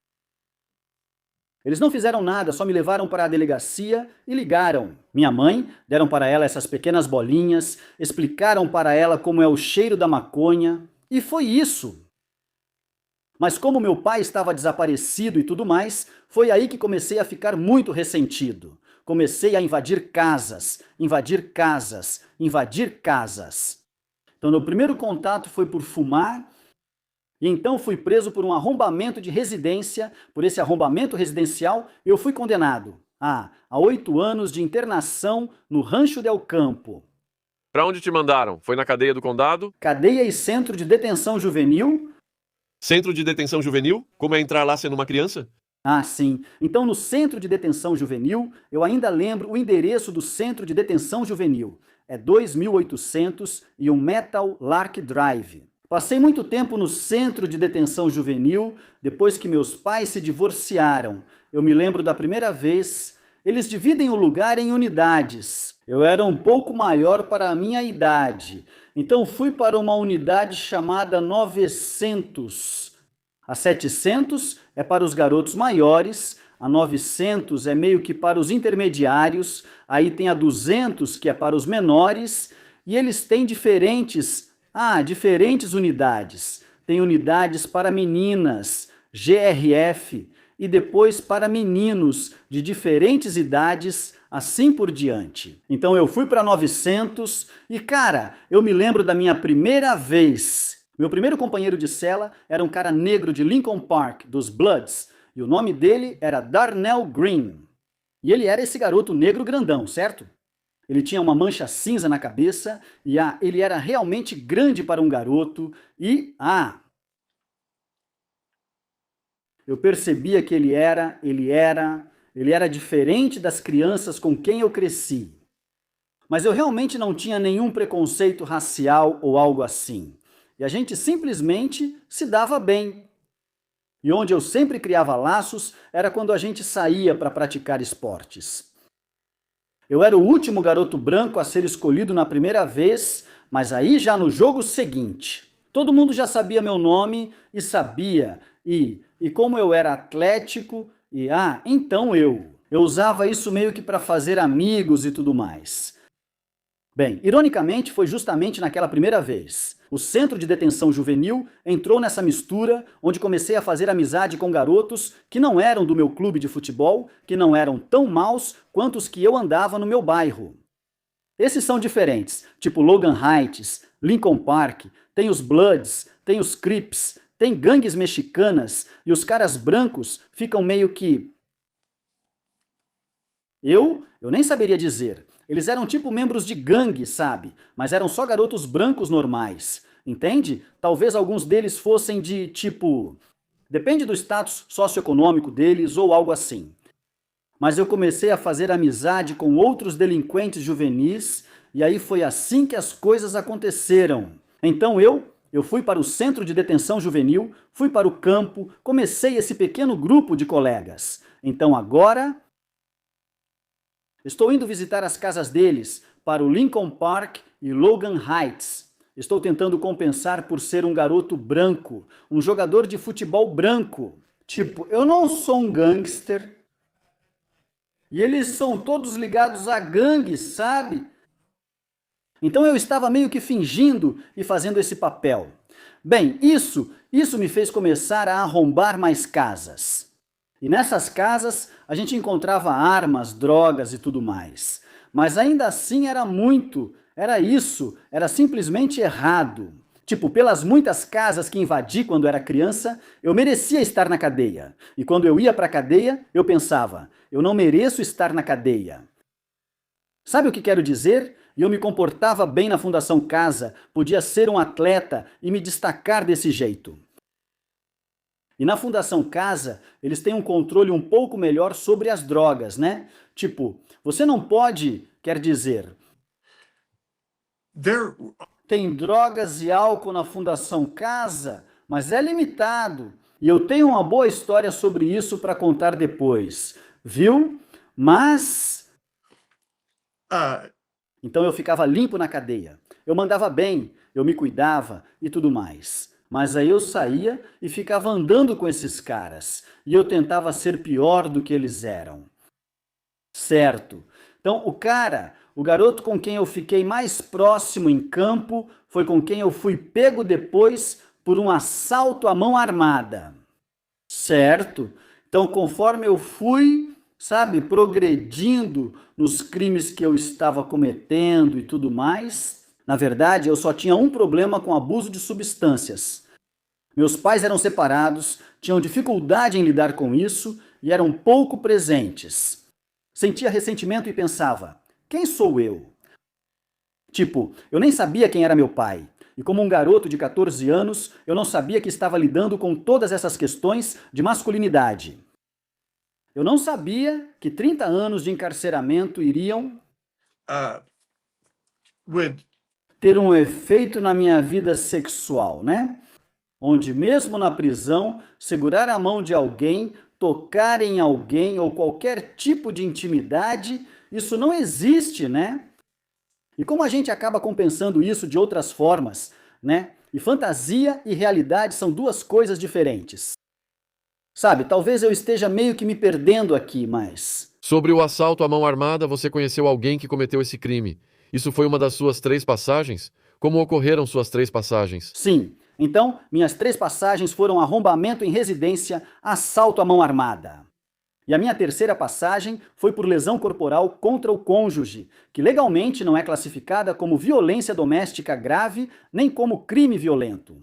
A: Eles não fizeram nada, só me levaram para a delegacia e ligaram. Minha mãe, deram para ela essas pequenas bolinhas, explicaram para ela como é o cheiro da maconha, e foi isso. Mas como meu pai estava desaparecido e tudo mais, foi aí que comecei a ficar muito ressentido. Comecei a invadir casas, invadir casas, invadir casas. Então, meu primeiro contato foi por fumar, e então fui preso por um arrombamento de residência. Por esse arrombamento residencial, eu fui condenado a 8 anos de internação no Rancho del Campo.
B: Para onde te mandaram? Foi na cadeia do condado?
A: Cadeia e centro de detenção juvenil.
B: Centro de detenção juvenil? Como é entrar lá sendo uma criança?
A: Sim. Então, no centro de detenção juvenil, eu ainda lembro o endereço do centro de detenção juvenil. É 2800 e um Metal Lark Drive. Passei muito tempo no centro de detenção juvenil, depois que meus pais se divorciaram. Eu me lembro da primeira vez. Eles dividem o lugar em unidades. Eu era um pouco maior para a minha idade, então fui para uma unidade chamada 900. A 700 é para os garotos maiores, a 900 é meio que para os intermediários, aí tem a 200 que é para os menores, e eles têm diferentes unidades. Tem unidades para meninas, GRF, e depois para meninos de diferentes idades, assim por diante. Então eu fui para 900 e, cara, eu me lembro da minha primeira vez. Meu primeiro companheiro de cela era um cara negro de Lincoln Park, dos Bloods, e o nome dele era Darnell Green. E ele era esse garoto negro grandão, certo? Ele tinha uma mancha cinza na cabeça e ele era realmente grande para um garoto e, eu percebia que ele era diferente das crianças com quem eu cresci. Mas eu realmente não tinha nenhum preconceito racial ou algo assim. E a gente simplesmente se dava bem. E onde eu sempre criava laços era quando a gente saía para praticar esportes. Eu era o último garoto branco a ser escolhido na primeira vez, mas aí já no jogo seguinte. Todo mundo já sabia meu nome e sabia, e como eu era atlético, então eu usava isso meio que para fazer amigos e tudo mais. Bem, ironicamente foi justamente naquela primeira vez. O centro de detenção juvenil entrou nessa mistura, onde comecei a fazer amizade com garotos que não eram do meu clube de futebol, que não eram tão maus quanto os que eu andava no meu bairro. Esses são diferentes, tipo Logan Heights, Lincoln Park, tem os Bloods, tem os Crips, tem gangues mexicanas e os caras brancos ficam meio que... Eu nem saberia dizer. Eles eram tipo membros de gangue, sabe? Mas eram só garotos brancos normais. Entende? Talvez alguns deles fossem de tipo... Depende do status socioeconômico deles ou algo assim. Mas eu comecei a fazer amizade com outros delinquentes juvenis e aí foi assim que as coisas aconteceram. Então eu fui para o centro de detenção juvenil, fui para o campo, comecei esse pequeno grupo de colegas. Então agora... Estou indo visitar as casas deles, para o Lincoln Park e Logan Heights. Estou tentando compensar por ser um garoto branco, um jogador de futebol branco. Tipo, eu não sou um gangster. E eles são todos ligados a gangues, sabe? Então eu estava meio que fingindo e fazendo esse papel. Bem, isso me fez começar a arrombar mais casas. E nessas casas a gente encontrava armas, drogas e tudo mais. Mas ainda assim era simplesmente errado. Tipo, pelas muitas casas que invadi quando era criança, eu merecia estar na cadeia. E quando eu ia para a cadeia, eu pensava, eu não mereço estar na cadeia. Sabe o que quero dizer? E eu me comportava bem na Fundação Casa, podia ser um atleta e me destacar desse jeito. E na Fundação Casa, eles têm um controle um pouco melhor sobre as drogas, né? Tipo, você não pode, quer dizer... Tem drogas e álcool na Fundação Casa, mas é limitado. E eu tenho uma boa história sobre isso para contar depois, viu? Mas... Então eu ficava limpo na cadeia. Eu mandava bem, eu me cuidava e tudo mais. Mas aí eu saía e ficava andando com esses caras, e eu tentava ser pior do que eles eram. Certo. Então, o garoto com quem eu fiquei mais próximo em campo, foi com quem eu fui pego depois por um assalto à mão armada. Certo? Então, conforme eu fui, sabe, progredindo nos crimes que eu estava cometendo e tudo mais, na verdade, eu só tinha um problema com abuso de substâncias. Meus pais eram separados, tinham dificuldade em lidar com isso e eram pouco presentes. Sentia ressentimento e pensava: quem sou eu? Tipo, eu nem sabia quem era meu pai. E como um garoto de 14 anos, eu não sabia que estava lidando com todas essas questões de masculinidade. Eu não sabia que 30 anos de encarceramento iriam
C: would
A: ter um efeito na minha vida sexual, né? Onde mesmo na prisão, segurar a mão de alguém, tocar em alguém ou qualquer tipo de intimidade, isso não existe, né? E como a gente acaba compensando isso de outras formas, né? E fantasia e realidade são duas coisas diferentes. Sabe, talvez eu esteja meio que me perdendo aqui, mas...
B: Sobre o assalto à mão armada, você conheceu alguém que cometeu esse crime. Isso foi uma das suas 3 passagens? Como ocorreram suas 3 passagens?
A: Sim. Então, minhas 3 passagens foram arrombamento em residência, assalto à mão armada. E a minha terceira passagem foi por lesão corporal contra o cônjuge, que legalmente não é classificada como violência doméstica grave, nem como crime violento.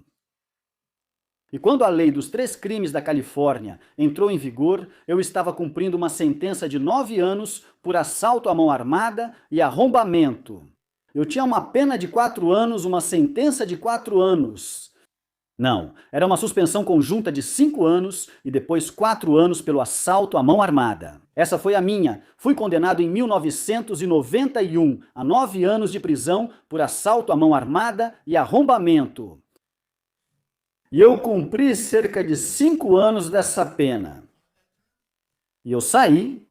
A: E quando a lei dos 3 crimes da Califórnia entrou em vigor, eu estava cumprindo uma sentença de 9 anos por assalto à mão armada e arrombamento. Eu tinha uma pena de 4 anos, uma sentença de 4 anos. Não, era uma suspensão conjunta de 5 anos e depois 4 anos pelo assalto à mão armada. Essa foi a minha. Fui condenado em 1991 a 9 anos de prisão por assalto à mão armada e arrombamento. E eu cumpri cerca de 5 anos dessa pena. E eu saí,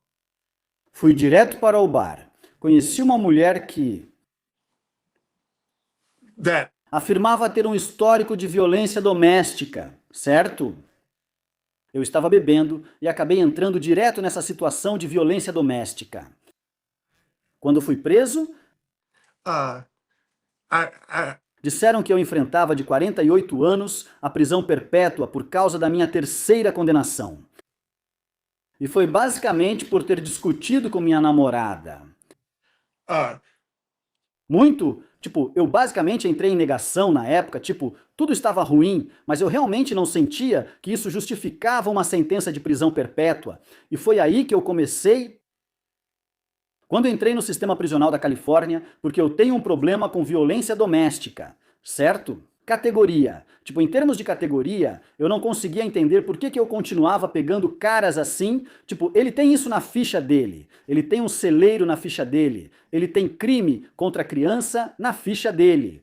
A: fui direto para o bar. Conheci uma mulher que
C: that
A: afirmava ter um histórico de violência doméstica, certo? Eu estava bebendo e acabei entrando direto nessa situação de violência doméstica. Quando fui preso,
C: I
A: disseram que eu enfrentava de 48 anos a prisão perpétua por causa da minha terceira condenação. E foi basicamente por ter discutido com minha namorada. Muito, eu basicamente entrei em negação na época, tudo estava ruim, mas eu realmente não sentia que isso justificava uma sentença de prisão perpétua. E foi aí que eu comecei... Quando entrei no sistema prisional da Califórnia, porque eu tenho um problema com violência doméstica, certo? Categoria. Em termos de categoria, eu não conseguia entender por que eu continuava pegando caras assim. Ele tem isso na ficha dele, ele tem um celeiro na ficha dele, ele tem crime contra a criança na ficha dele.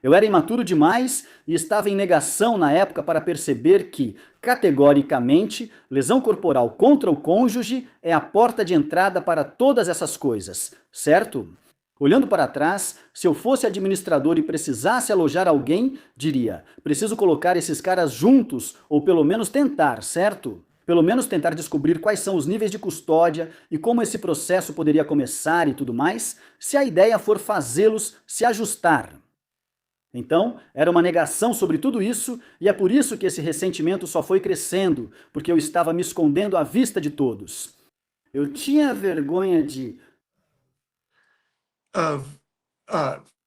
A: Eu era imaturo demais e estava em negação na época para perceber que, categoricamente, lesão corporal contra o cônjuge é a porta de entrada para todas essas coisas, certo? Olhando para trás, se eu fosse administrador e precisasse alojar alguém, diria: preciso colocar esses caras juntos, ou pelo menos tentar, certo? Pelo menos tentar descobrir quais são os níveis de custódia e como esse processo poderia começar e tudo mais, se a ideia for fazê-los se ajustar. Então, era uma negação sobre tudo isso, e é por isso que esse ressentimento só foi crescendo, porque eu estava me escondendo à vista de todos. Eu tinha vergonha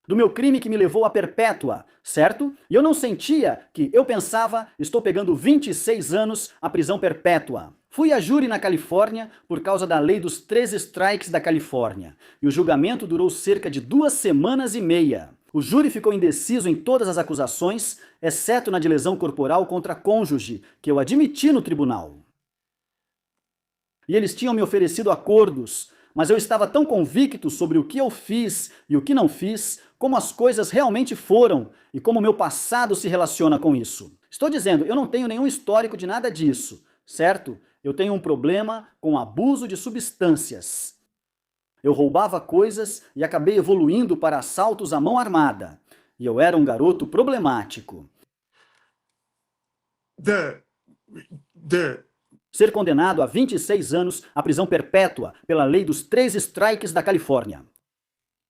A: do meu crime que me levou à perpétua, certo? E eu não sentia que eu pensava, estou pegando 26 anos a prisão perpétua. Fui a júri na Califórnia por causa da lei dos 3 strikes da Califórnia, e o julgamento durou cerca de 2 semanas e meia. O júri ficou indeciso em todas as acusações, exceto na de lesão corporal contra cônjuge, que eu admiti no tribunal. E eles tinham me oferecido acordos, mas eu estava tão convicto sobre o que eu fiz e o que não fiz, como as coisas realmente foram e como o meu passado se relaciona com isso. Estou dizendo, eu não tenho nenhum histórico de nada disso, certo? Eu tenho um problema com abuso de substâncias. Eu roubava coisas e acabei evoluindo para assaltos à mão armada. E eu era um garoto problemático. Ser condenado a 26 anos à prisão perpétua pela lei dos 3 strikes da Califórnia.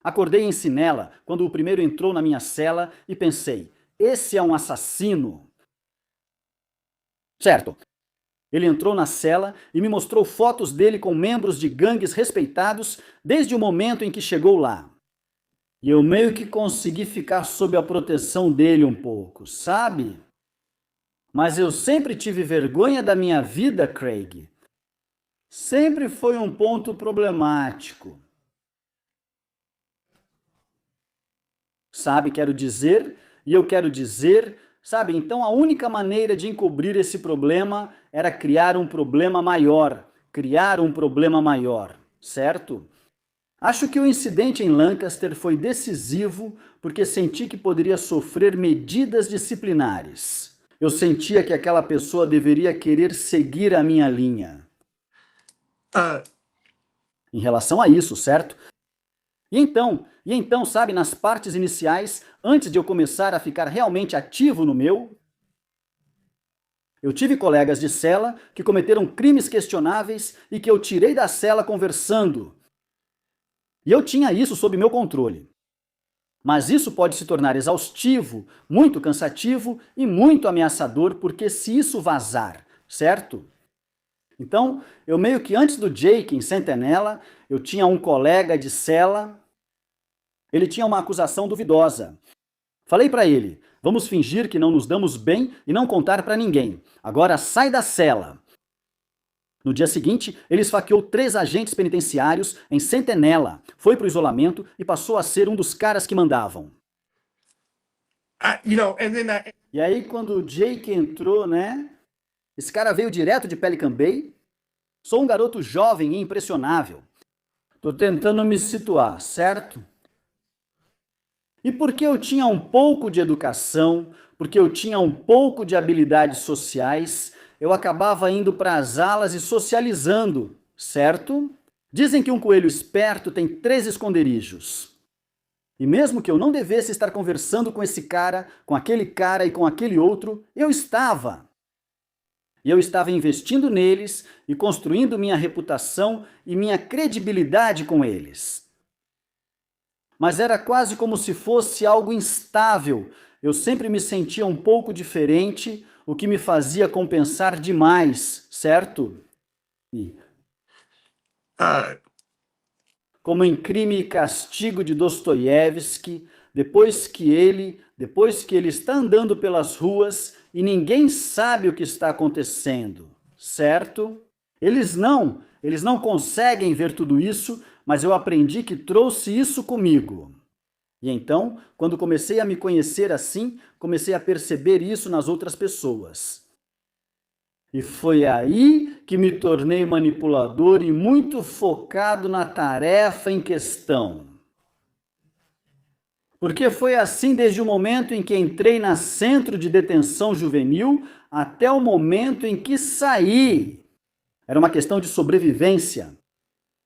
A: Acordei em Sinela quando o primeiro entrou na minha cela e pensei, esse é um assassino. Certo. Ele entrou na cela e me mostrou fotos dele com membros de gangues respeitados desde o momento em que chegou lá. E eu meio que consegui ficar sob a proteção dele um pouco, sabe? Mas eu sempre tive vergonha da minha vida, Craig. Sempre foi um ponto problemático. Sabe, quero dizer, e eu quero dizer, sabe? Então a única maneira de encobrir esse problema era criar um problema maior, certo? Acho que o incidente em Lancaster foi decisivo porque senti que poderia sofrer medidas disciplinares. Eu sentia que aquela pessoa deveria querer seguir a minha linha. Em relação a isso, certo? E então, sabe, nas partes iniciais, antes de eu começar a ficar realmente ativo no meu, eu tive colegas de cela que cometeram crimes questionáveis e que eu tirei da cela conversando. E eu tinha isso sob meu controle. Mas isso pode se tornar exaustivo, muito cansativo e muito ameaçador, porque se isso vazar, certo? Então, eu meio que antes do Jake em Centinela, eu tinha um colega de cela, ele tinha uma acusação duvidosa. Falei para ele, vamos fingir que não nos damos bem e não contar para ninguém. Agora sai da cela. No dia seguinte, ele esfaqueou 3 agentes penitenciários em Centinela, foi pro isolamento e passou a ser um dos caras que mandavam. E aí, quando o Jake entrou, né? Esse cara veio direto de Pelican Bay. Sou um garoto jovem e impressionável. Tô tentando me situar, certo? E porque eu tinha um pouco de educação, porque eu tinha um pouco de habilidades sociais, eu acabava indo para as alas e socializando, certo? Dizem que um coelho esperto tem 3 esconderijos. E mesmo que eu não devesse estar conversando com esse cara, com aquele cara e com aquele outro, eu estava. E eu estava investindo neles e construindo minha reputação e minha credibilidade com eles. Mas era quase como se fosse algo instável. Eu sempre me sentia um pouco diferente, o que me fazia compensar demais, certo? Como em Crime e Castigo de Dostoiévski, depois que ele está andando pelas ruas e ninguém sabe o que está acontecendo, certo? Eles não conseguem ver tudo isso, mas eu aprendi que trouxe isso comigo. E então, quando comecei a me conhecer assim, comecei a perceber isso nas outras pessoas. E foi aí que me tornei manipulador e muito focado na tarefa em questão. Porque foi assim desde o momento em que entrei na Centro de Detenção Juvenil até o momento em que saí. Era uma questão de sobrevivência.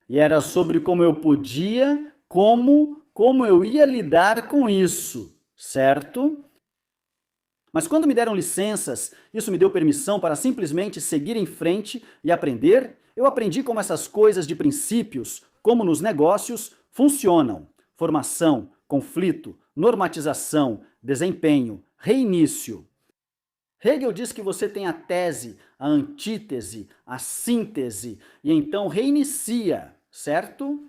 A: E era sobre como eu podia, como eu ia lidar com isso, certo? Mas quando me deram licenças, isso me deu permissão para simplesmente seguir em frente e aprender. Eu aprendi como essas coisas de princípios, como nos negócios, funcionam. Formação, conflito, normatização, desempenho, reinício. Hegel diz que você tem a tese, a antítese, a síntese, e então reinicia, certo?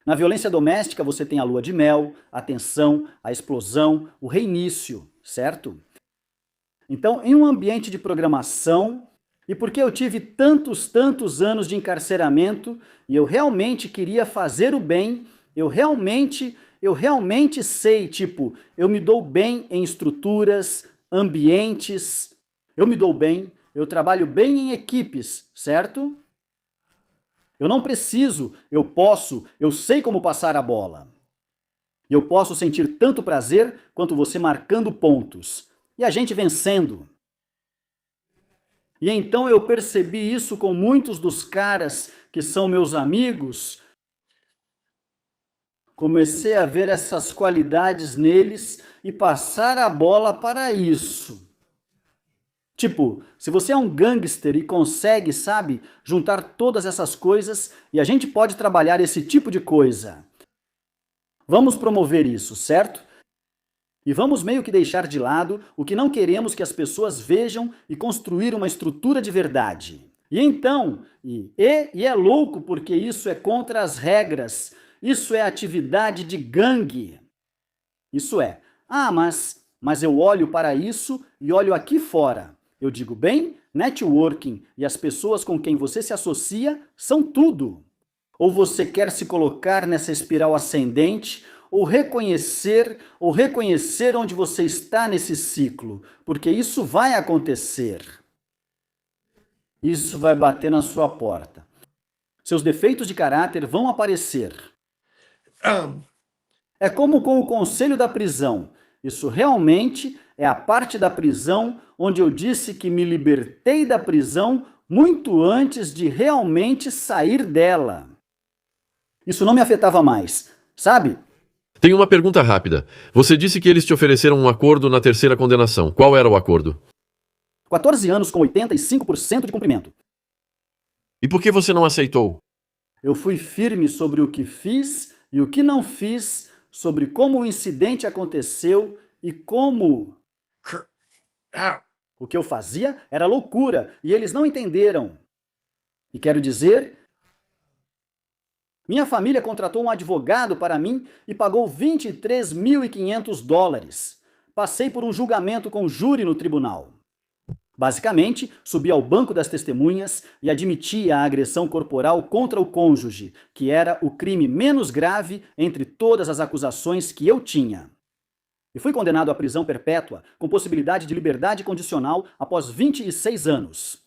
A: Na violência doméstica você tem a lua de mel, a tensão, a explosão, o reinício, certo? Então, em um ambiente de programação, e porque eu tive tantos anos de encarceramento, e eu realmente queria fazer o bem, eu realmente sei, tipo, eu me dou bem em estruturas, ambientes, eu me dou bem, eu trabalho bem em equipes, certo? Eu não preciso, eu posso, eu sei como passar a bola. Eu posso sentir tanto prazer quanto você marcando pontos. E a gente vencendo. E então eu percebi isso com muitos dos caras que são meus amigos, Comecei a ver essas qualidades neles e passar a bola para isso. Tipo, se você é um gangster e consegue, sabe, juntar todas essas coisas, e a gente pode trabalhar esse tipo de coisa. Vamos promover isso, certo? E vamos meio que deixar de lado o que não queremos que as pessoas vejam e construir uma estrutura de verdade. E então, é louco porque isso é contra as regras, isso é atividade de gangue. Isso é, mas eu olho para isso e olho aqui fora. Eu digo, bem, networking e as pessoas com quem você se associa são tudo. Ou você quer se colocar nessa espiral ascendente, ou reconhecer onde você está nesse ciclo, porque isso vai acontecer. Isso vai bater na sua porta. Seus defeitos de caráter vão aparecer. É como com o conselho da prisão. Isso realmente é a parte da prisão onde eu disse que me libertei da prisão muito antes de realmente sair dela. Isso não me afetava mais, sabe?
B: Tenho uma pergunta rápida. Você disse que eles te ofereceram um acordo na terceira condenação. Qual era o acordo?
A: 14 anos com 85% de cumprimento.
B: E por que você não aceitou?
A: Eu fui firme sobre o que fiz e o que não fiz, sobre como o incidente aconteceu e como... O que eu fazia era loucura e eles não entenderam. E quero dizer... Minha família contratou um advogado para mim e pagou $23.500. Passei por um julgamento com júri no tribunal. Basicamente, subi ao banco das testemunhas e admiti a agressão corporal contra o cônjuge, que era o crime menos grave entre todas as acusações que eu tinha. E fui condenado à prisão perpétua, com possibilidade de liberdade condicional após 26 anos.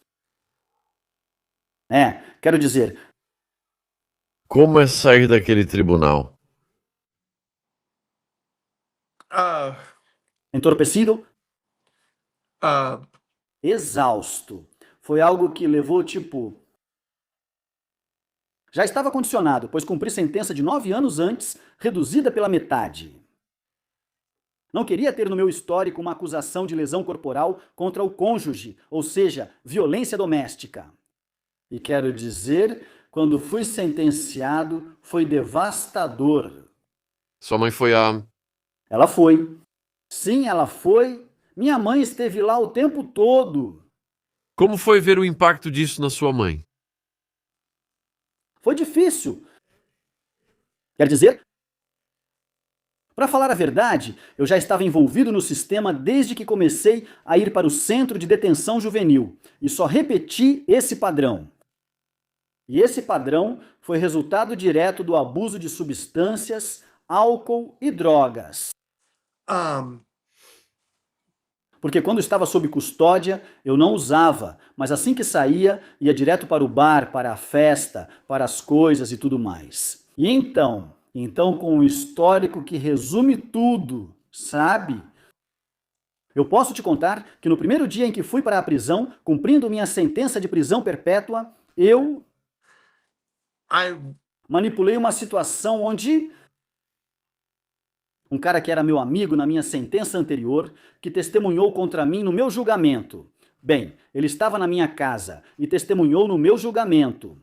A: Quero dizer...
B: Como é sair daquele tribunal?
A: Entorpecido? Exausto. Foi algo que levou, Já estava condicionado, pois cumpri sentença de 9 anos antes, reduzida pela metade. Não queria ter no meu histórico uma acusação de lesão corporal contra o cônjuge, ou seja, violência doméstica. E quero dizer, quando fui sentenciado, foi devastador.
B: Sua mãe foi a...
A: Ela foi. Sim, ela foi. Minha mãe esteve lá o tempo todo.
B: Como foi ver o impacto disso na sua mãe?
A: Foi difícil. Quer dizer, para falar a verdade, eu já estava envolvido no sistema desde que comecei a ir para o centro de detenção juvenil e só repeti esse padrão. E esse padrão foi resultado direto do abuso de substâncias, álcool e drogas. Porque quando estava sob custódia, eu não usava, mas assim que saía, ia direto para o bar, para a festa, para as coisas e tudo mais. E então com um histórico que resume tudo, sabe? Eu posso te contar que no primeiro dia em que fui para a prisão, cumprindo minha sentença de prisão perpétua, eu manipulei uma situação onde um cara que era meu amigo na minha sentença anterior, que testemunhou contra mim no meu julgamento. Bem, ele estava na minha casa e testemunhou no meu julgamento.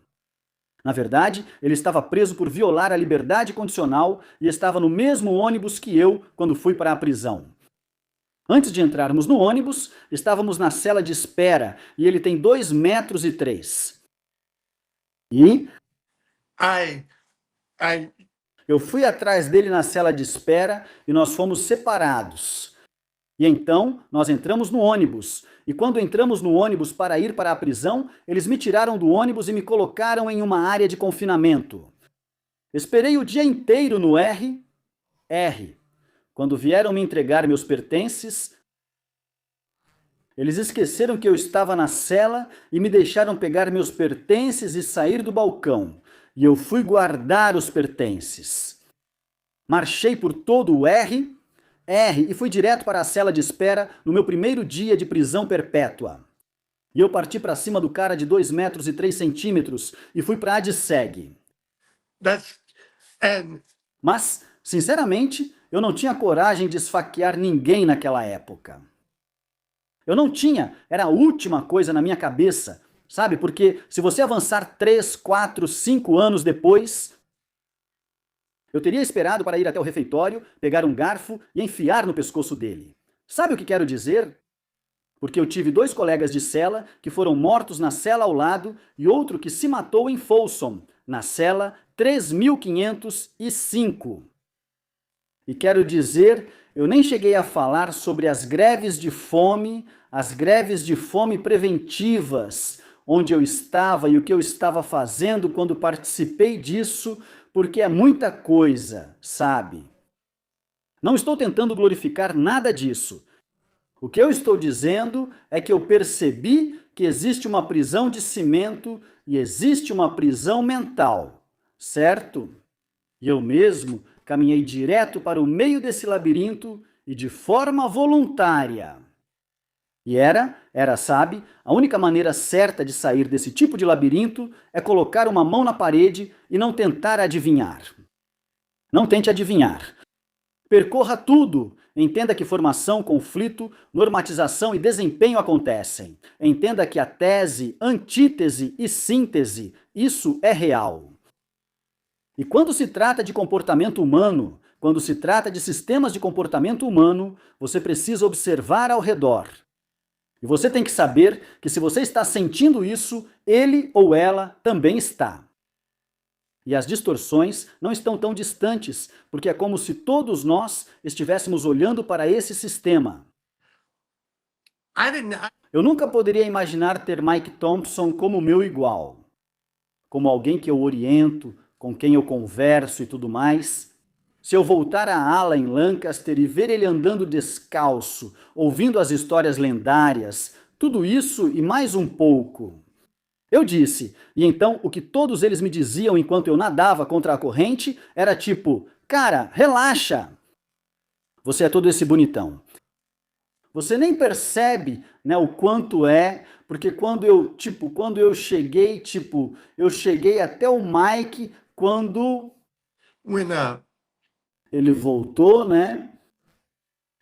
A: Na verdade, ele estava preso por violar a liberdade condicional e estava no mesmo ônibus que eu quando fui para a prisão. Antes de entrarmos no ônibus, estávamos na cela de espera e ele tem 2,3 metros. E eu fui atrás dele na cela de espera e nós fomos separados. E então, nós entramos no ônibus. E quando entramos no ônibus para ir para a prisão, eles me tiraram do ônibus e me colocaram em uma área de confinamento. Esperei o dia inteiro no R. Quando vieram me entregar meus pertences, eles esqueceram que eu estava na cela e me deixaram pegar meus pertences e sair do balcão. E eu fui guardar os pertences. Marchei por todo o R e fui direto para a cela de espera no meu primeiro dia de prisão perpétua. E eu parti para cima do cara de 2,3 metros e fui para a ADSEG. Mas, sinceramente, eu não tinha coragem de esfaquear ninguém naquela época. Eu não tinha, era a última coisa na minha cabeça, sabe? Porque se você avançar 3, 4, 5 anos depois, eu teria esperado para ir até o refeitório, pegar um garfo e enfiar no pescoço dele. Sabe o que quero dizer? Porque eu tive 2 colegas de cela que foram mortos na cela ao lado e outro que se matou em Folsom, na cela 3505. E quero dizer, eu nem cheguei a falar sobre as greves de fome preventivas, onde eu estava e o que eu estava fazendo quando participei disso, porque é muita coisa, sabe? Não estou tentando glorificar nada disso. O que eu estou dizendo é que eu percebi que existe uma prisão de cimento e existe uma prisão mental, certo? E eu mesmo caminhei direto para o meio desse labirinto e de forma voluntária. E sabe, a única maneira certa de sair desse tipo de labirinto é colocar uma mão na parede e não tentar adivinhar. Não tente adivinhar. Percorra tudo. Entenda que formação, conflito, normatização e desempenho acontecem. Entenda que a tese, antítese e síntese, isso é real. E quando se trata de comportamento humano, quando se trata de sistemas de comportamento humano, você precisa observar ao redor. E você tem que saber que se você está sentindo isso, ele ou ela também está. E as distorções não estão tão distantes, porque é como se todos nós estivéssemos olhando para esse sistema. Eu nunca poderia imaginar ter Mike Thompson como meu igual, como alguém que eu oriento, com quem eu converso e tudo mais. Se eu voltar à ala em Lancaster e ver ele andando descalço, ouvindo as histórias lendárias, tudo isso e mais um pouco. Eu disse, e então o que todos eles me diziam enquanto eu nadava contra a corrente era tipo, cara, relaxa. Você é todo esse bonitão. Você nem percebe, né, o quanto é, porque quando eu cheguei, eu cheguei até o Mike quando ele voltou, né?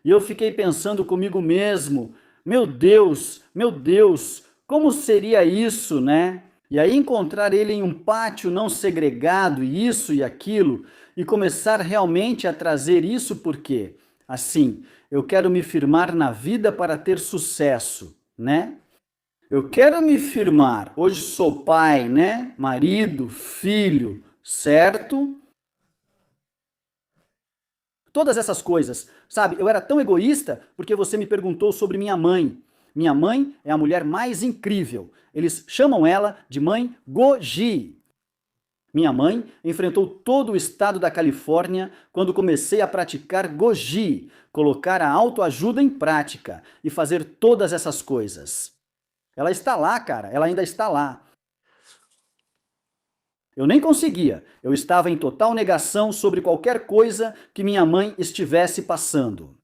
A: E eu fiquei pensando comigo mesmo, meu Deus, como seria isso, né? E aí encontrar ele em um pátio não segregado, e isso e aquilo, e começar realmente a trazer isso porque, assim, eu quero me firmar na vida para ter sucesso, né? Eu quero me firmar. Hoje sou pai, né? Marido, filho, certo? Todas essas coisas, sabe? Eu era tão egoísta porque você me perguntou sobre minha mãe. Minha mãe é a mulher mais incrível. Eles chamam ela de mãe Goji. Minha mãe enfrentou todo o estado da Califórnia quando comecei a praticar Goji, colocar a autoajuda em prática e fazer todas essas coisas. Ela está lá, cara, ela ainda está lá. Eu nem conseguia, eu estava em total negação sobre qualquer coisa que minha mãe estivesse passando.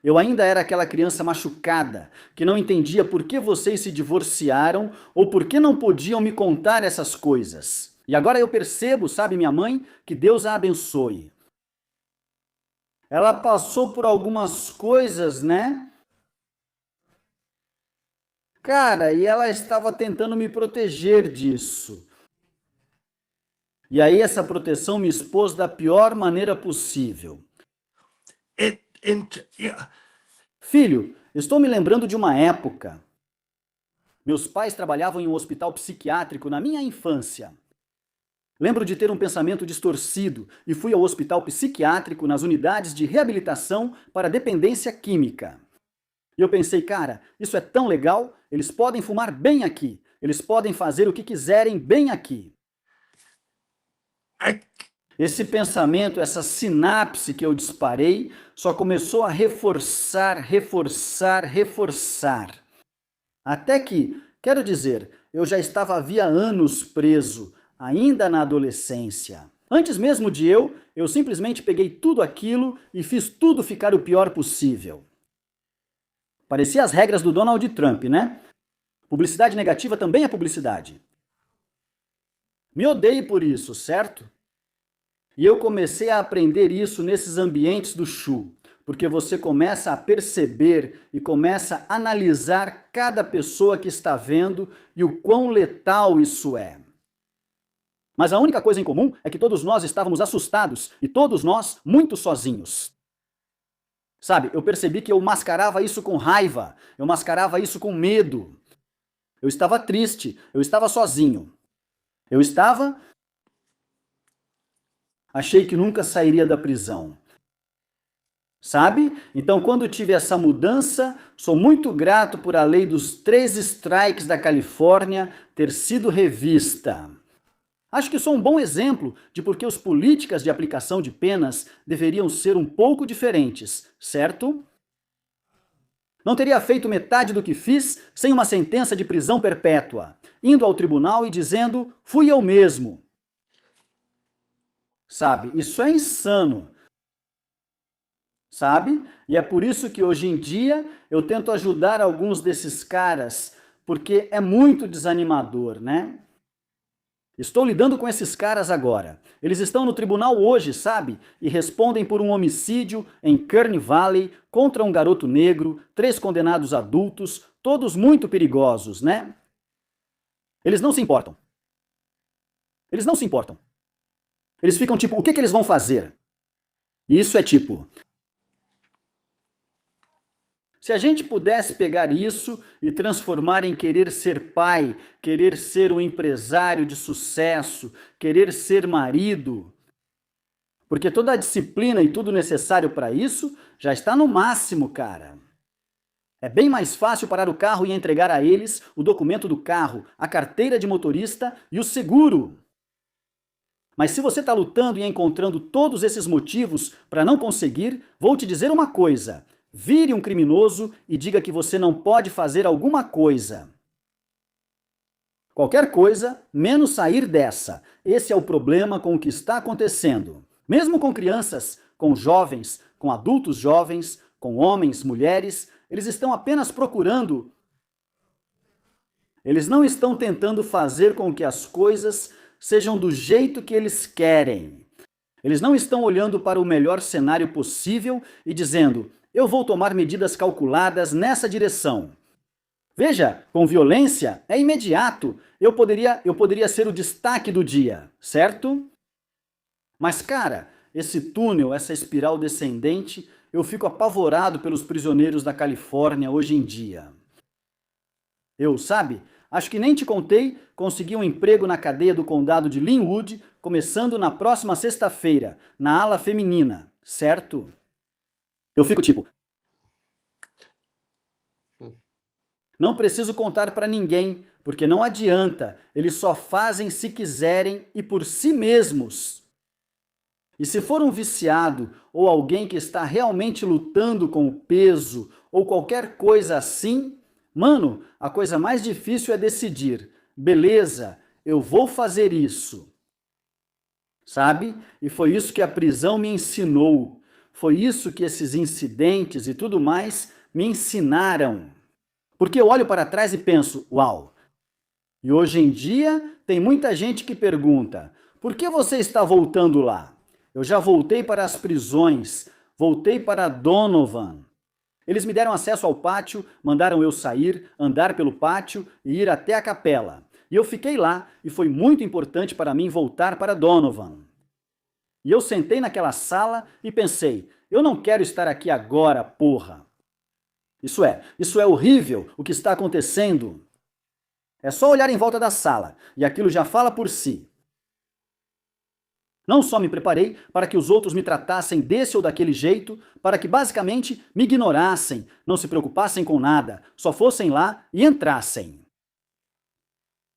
A: Eu ainda era aquela criança machucada, que não entendia por que vocês se divorciaram ou por que não podiam me contar essas coisas. E agora eu percebo, sabe, minha mãe, que Deus a abençoe. Ela passou por algumas coisas, né? Cara, e ela estava tentando me proteger disso. E aí essa proteção me expôs da pior maneira possível. Filho, estou me lembrando de uma época. Meus pais trabalhavam em um hospital psiquiátrico na minha infância. Lembro de ter um pensamento distorcido e fui ao hospital psiquiátrico nas unidades de reabilitação para dependência química. E eu pensei, cara, isso é tão legal, eles podem fumar bem aqui, eles podem fazer o que quiserem bem aqui. Esse pensamento, essa sinapse que eu disparei, só começou a reforçar. Até que, quero dizer, eu já estava havia anos preso, ainda na adolescência. Antes mesmo de eu simplesmente peguei tudo aquilo e fiz tudo ficar o pior possível. Parecia as regras do Donald Trump, né? Publicidade negativa também é publicidade. Me odeie por isso, certo? E eu comecei a aprender isso nesses ambientes do Shu, porque você começa a perceber e começa a analisar cada pessoa que está vendo e o quão letal isso é. Mas a única coisa em comum é que todos nós estávamos assustados e todos nós muito sozinhos. Sabe, eu percebi que eu mascarava isso com raiva, eu mascarava isso com medo. Eu estava triste, eu estava sozinho. Eu estava... Achei que nunca sairia da prisão. Sabe? Então, quando tive essa mudança, sou muito grato por a lei dos 3 strikes da Califórnia ter sido revista. Acho que sou um bom exemplo de por que as políticas de aplicação de penas deveriam ser um pouco diferentes, certo? Não teria feito metade do que fiz sem uma sentença de prisão perpétua, indo ao tribunal e dizendo, fui eu mesmo. Sabe, isso é insano. Sabe? E é por isso que hoje em dia eu tento ajudar alguns desses caras, porque é muito desanimador, né? Estou lidando com esses caras agora. Eles estão no tribunal hoje, sabe? E respondem por um homicídio em Kern Valley contra um garoto negro, 3 condenados adultos, todos muito perigosos, né? Eles não se importam. Eles não se importam. Eles ficam tipo, o que eles vão fazer? E isso é tipo... Se a gente pudesse pegar isso e transformar em querer ser pai, querer ser um empresário de sucesso, querer ser marido, porque toda a disciplina e tudo necessário para isso já está no máximo, cara. É bem mais fácil parar o carro e entregar a eles o documento do carro, a carteira de motorista e o seguro. Mas se você está lutando e encontrando todos esses motivos para não conseguir, vou te dizer uma coisa. Vire um criminoso e diga que você não pode fazer alguma coisa. Qualquer coisa, menos sair dessa. Esse é o problema com o que está acontecendo. Mesmo com crianças, com jovens, com adultos jovens, com homens, mulheres, eles estão apenas procurando. Eles não estão tentando fazer com que as coisas sejam do jeito que eles querem. Eles não estão olhando para o melhor cenário possível e dizendo... Eu vou tomar medidas calculadas nessa direção. Veja, com violência é imediato. Eu poderia ser o destaque do dia, certo? Mas, cara, esse túnel, essa espiral descendente, eu fico apavorado pelos prisioneiros da Califórnia hoje em dia. Eu, sabe, acho que nem te contei, consegui um emprego na cadeia do condado de Linwood, começando na próxima sexta-feira, na ala feminina, certo? Eu fico tipo... Não preciso contar para ninguém, porque não adianta. Eles só fazem se quiserem e por si mesmos. E se for um viciado ou alguém que está realmente lutando com o peso ou qualquer coisa assim, mano, a coisa mais difícil é decidir. Beleza, eu vou fazer isso. Sabe? E foi isso que a prisão me ensinou. Foi isso que esses incidentes e tudo mais me ensinaram. Porque eu olho para trás e penso, uau! E hoje em dia tem muita gente que pergunta, por que você está voltando lá? Eu já voltei para as prisões, voltei para Donovan. Eles me deram acesso ao pátio, mandaram eu sair, andar pelo pátio e ir até a capela. E eu fiquei lá e foi muito importante para mim voltar para Donovan. E eu sentei naquela sala e pensei, eu não quero estar aqui agora, porra. Isso é horrível o que está acontecendo. É só olhar em volta da sala, e aquilo já fala por si. Não só me preparei para que os outros me tratassem desse ou daquele jeito, para que basicamente me ignorassem, não se preocupassem com nada, só fossem lá e entrassem.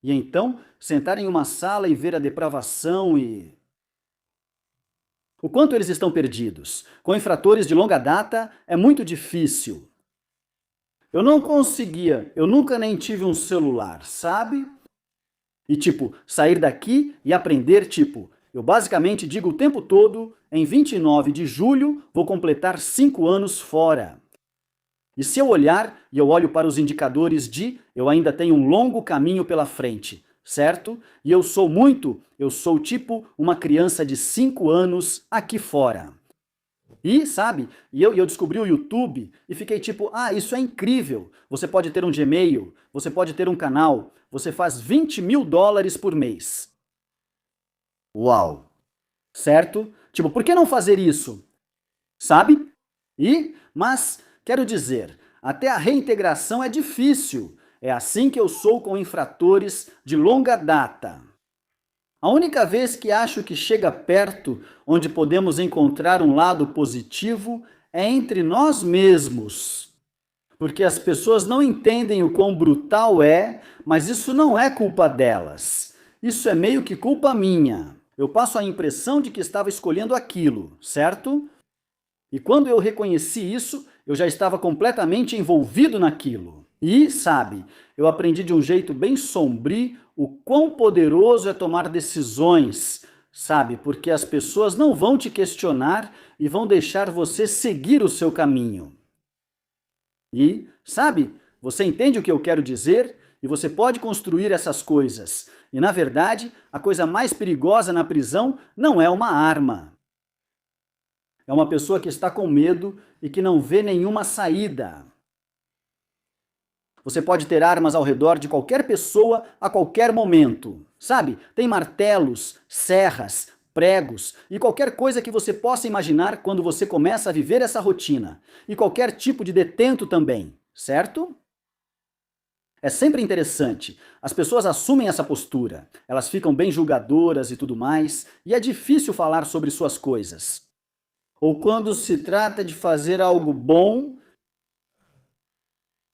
A: E então, sentar em uma sala e ver a depravação e... O quanto eles estão perdidos. Com infratores de longa data, é muito difícil. Eu não conseguia, eu nunca nem tive um celular, sabe? E tipo, sair daqui e aprender, tipo, eu basicamente digo o tempo todo, em 29 de julho vou completar 5 anos fora. E se eu olhar, e eu olho para os indicadores de, eu ainda tenho um longo caminho pela frente. certo? E eu sou tipo uma criança de 5 anos aqui fora. E, sabe, eu descobri o YouTube e fiquei tipo, isso é incrível. Você pode ter um Gmail, você pode ter um canal, você faz $20.000 por mês. Uau! Certo? Tipo, por que não fazer isso? Sabe? Mas, quero dizer, até a reintegração é difícil. É assim que eu sou com infratores de longa data. A única vez que acho que chega perto onde podemos encontrar um lado positivo é entre nós mesmos. Porque as pessoas não entendem o quão brutal é, mas isso não é culpa delas. Isso é meio que culpa minha. Eu passo a impressão de que estava escolhendo aquilo, certo? E quando eu reconheci isso, eu já estava completamente envolvido naquilo. E, sabe, eu aprendi de um jeito bem sombrio o quão poderoso é tomar decisões, sabe? Porque as pessoas não vão te questionar e vão deixar você seguir o seu caminho. E, sabe, você entende o que eu quero dizer? E você pode construir essas coisas. E, na verdade, a coisa mais perigosa na prisão não é uma arma. É uma pessoa que está com medo e que não vê nenhuma saída. Você pode ter armas ao redor de qualquer pessoa a qualquer momento. Sabe? Tem martelos, serras, pregos e qualquer coisa que você possa imaginar quando você começa a viver essa rotina. E qualquer tipo de detento também, certo? É sempre interessante. As pessoas assumem essa postura. Elas ficam bem julgadoras e tudo mais, e é difícil falar sobre suas coisas. Ou quando se trata de fazer algo bom,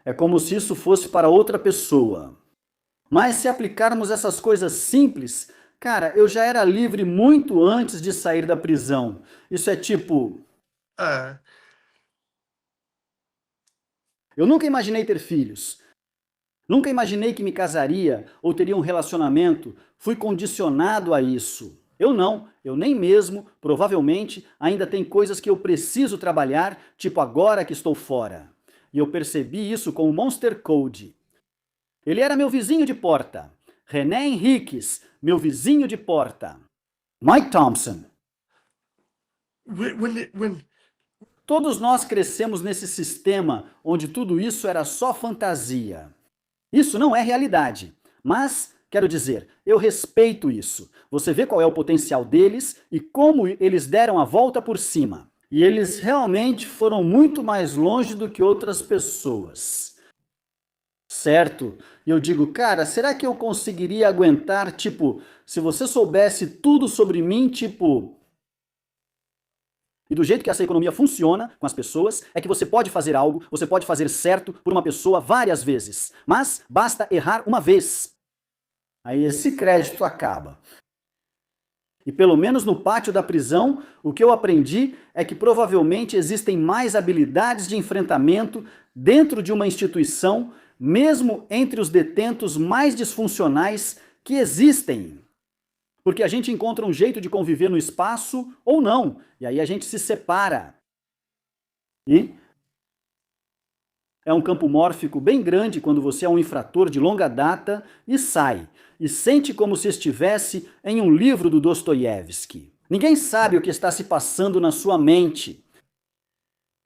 A: é como se isso fosse para outra pessoa. Mas se aplicarmos essas coisas simples, cara, eu já era livre muito antes de sair da prisão. Isso é tipo, eu nunca imaginei ter filhos. Nunca imaginei que me casaria ou teria um relacionamento. Fui condicionado a isso. Eu não, eu nem mesmo, provavelmente, ainda tem coisas que eu preciso trabalhar, tipo agora que estou fora. E eu percebi isso com o Monster Code. Ele era meu vizinho de porta. René Henriques, meu vizinho de porta. Mike Thompson. Todos nós crescemos nesse sistema onde tudo isso era só fantasia. Isso não é realidade, mas, quero dizer, eu respeito isso. Você vê qual é o potencial deles e como eles deram a volta por cima. E eles realmente foram muito mais longe do que outras pessoas. Certo? E eu digo, cara, será que eu conseguiria aguentar, tipo, se você soubesse tudo sobre mim, tipo... E do jeito que essa economia funciona com as pessoas, é que você pode fazer algo, você pode fazer certo por uma pessoa várias vezes. Mas basta errar uma vez. Aí esse crédito acaba. E pelo menos no pátio da prisão, o que eu aprendi é que provavelmente existem mais habilidades de enfrentamento dentro de uma instituição, mesmo entre os detentos mais disfuncionais que existem. Porque a gente encontra um jeito de conviver no espaço ou não, e aí a gente se separa. E é um campo mórfico bem grande quando você é um infrator de longa data e sai, e sente como se estivesse em um livro do Dostoiévski. Ninguém sabe o que está se passando na sua mente.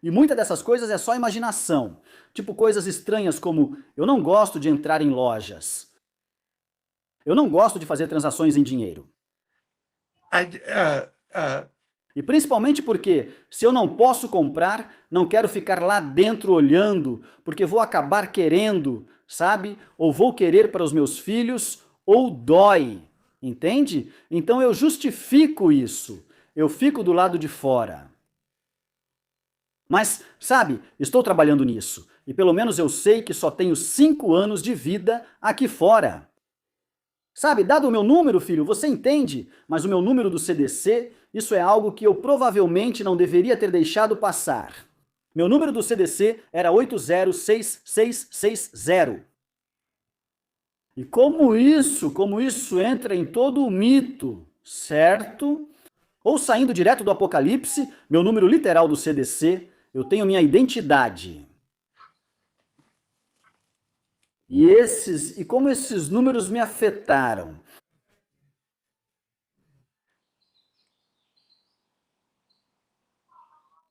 A: E muitas dessas coisas é só imaginação. Tipo coisas estranhas como, eu não gosto de entrar em lojas. Eu não gosto de fazer transações em dinheiro. E principalmente porque, se eu não posso comprar, não quero ficar lá dentro olhando, porque vou acabar querendo, sabe? Ou vou querer para os meus filhos, ou dói, entende? Então eu justifico isso, eu fico do lado de fora. Mas, sabe, estou trabalhando nisso, e pelo menos eu sei que só tenho 5 anos de vida aqui fora. Sabe, dado o meu número, filho, você entende, mas o meu número do CDC, isso é algo que eu provavelmente não deveria ter deixado passar. Meu número do CDC era 806660. E como isso entra em todo o mito, certo? Ou saindo direto do Apocalipse, meu número literal do CDC, eu tenho minha identidade. E como esses números me afetaram.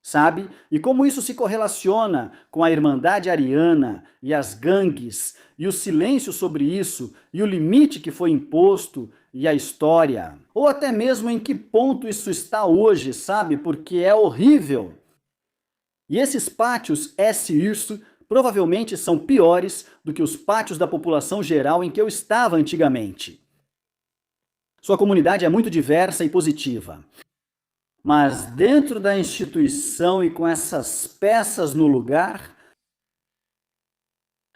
A: Sabe? E como isso se correlaciona com a Irmandade Ariana e as gangues, e o silêncio sobre isso, e o limite que foi imposto, e a história. Ou até mesmo em que ponto isso está hoje, sabe? Porque é horrível. E esses pátios isso provavelmente são piores do que os pátios da população geral em que eu estava antigamente. Sua comunidade é muito diversa e positiva. Mas dentro da instituição e com essas peças no lugar,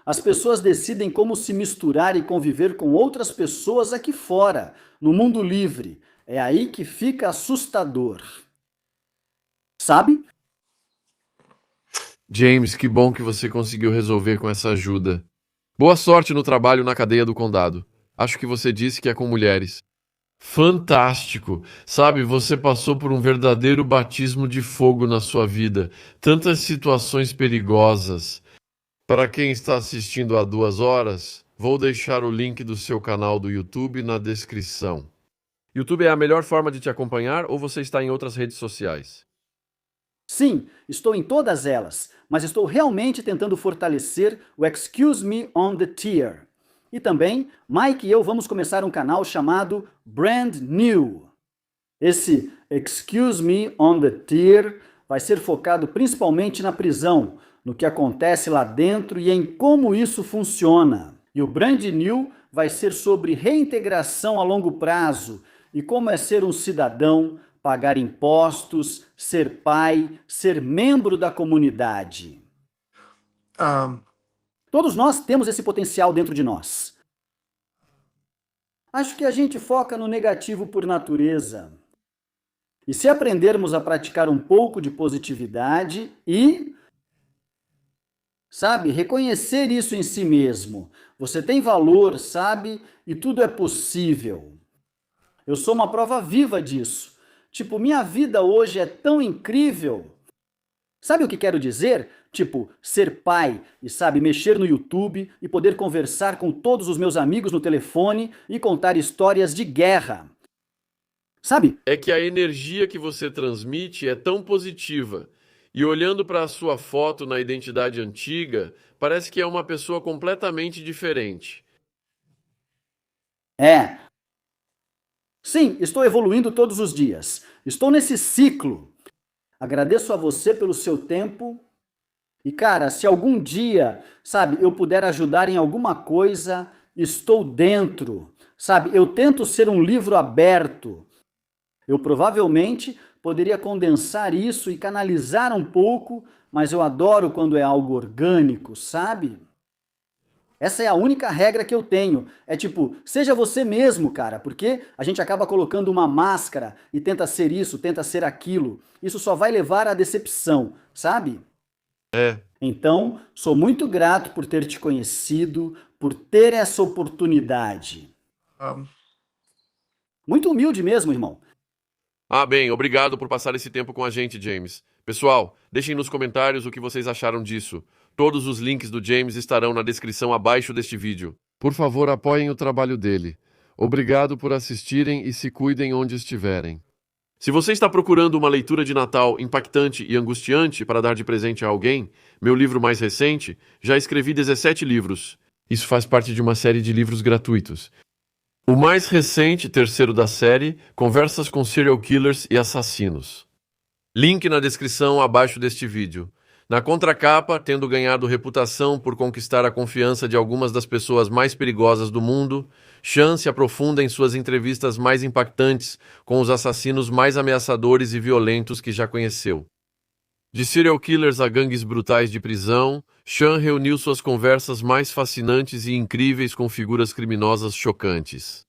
A: as pessoas decidem como se misturar e conviver com outras pessoas aqui fora, no mundo livre. É aí que fica assustador. Sabe?
B: James, que bom que você conseguiu resolver com essa ajuda. Boa sorte no trabalho na cadeia do condado. Acho que você disse que é com mulheres. Fantástico! Sabe, você passou por um verdadeiro batismo de fogo na sua vida. Tantas situações perigosas. Para quem está assistindo há 2 horas, vou deixar o link do seu canal do YouTube na descrição. YouTube é a melhor forma de te acompanhar ou você está em outras redes sociais?
A: Sim, estou em todas elas, mas estou realmente tentando fortalecer o Excuse Me on the Tier. E também, Mike e eu vamos começar um canal chamado Brand New. Esse Excuse Me on the Tier vai ser focado principalmente na prisão, no que acontece lá dentro e em como isso funciona. E o Brand New vai ser sobre reintegração a longo prazo e como é ser um cidadão, pagar impostos, ser pai, ser membro da comunidade. Todos nós temos esse potencial dentro de nós. Acho que a gente foca no negativo por natureza. E se aprendermos a praticar um pouco de positividade e, sabe, reconhecer isso em si mesmo. Você tem valor, sabe, e tudo é possível. Eu sou uma prova viva disso. Tipo, minha vida hoje é tão incrível. Sabe o que quero dizer? Tipo, ser pai e, sabe, mexer no YouTube e poder conversar com todos os meus amigos no telefone e contar histórias de guerra. Sabe?
B: É que a energia que você transmite é tão positiva. E olhando para a sua foto na identidade antiga, parece que é uma pessoa completamente diferente.
A: É. Sim, estou evoluindo todos os dias. Estou nesse ciclo. Agradeço a você pelo seu tempo. E, cara, se algum dia, sabe, eu puder ajudar em alguma coisa, estou dentro. Sabe, eu tento ser um livro aberto. Eu provavelmente poderia condensar isso e canalizar um pouco, mas eu adoro quando é algo orgânico, sabe? Essa é a única regra que eu tenho. É tipo, seja você mesmo, cara, porque a gente acaba colocando uma máscara e tenta ser isso, tenta ser aquilo. Isso só vai levar à decepção, sabe?
B: É.
A: Então, sou muito grato por ter te conhecido, por ter essa oportunidade. Muito humilde mesmo, irmão.
B: Bem, obrigado por passar esse tempo com a gente, James. Pessoal, deixem nos comentários o que vocês acharam disso. Todos os links do James estarão na descrição abaixo deste vídeo. Por favor, apoiem o trabalho dele. Obrigado por assistirem e se cuidem onde estiverem. Se você está procurando uma leitura de Natal impactante e angustiante para dar de presente a alguém, meu livro mais recente, já escrevi 17 livros. Isso faz parte de uma série de livros gratuitos. O mais recente, terceiro da série, Conversas com Serial Killers e Assassinos. Link na descrição abaixo deste vídeo. Na contracapa, tendo ganhado reputação por conquistar a confiança de algumas das pessoas mais perigosas do mundo, Sean se aprofunda em suas entrevistas mais impactantes com os assassinos mais ameaçadores e violentos que já conheceu. De serial killers a gangues brutais de prisão, Sean reuniu suas conversas mais fascinantes e incríveis com figuras criminosas chocantes.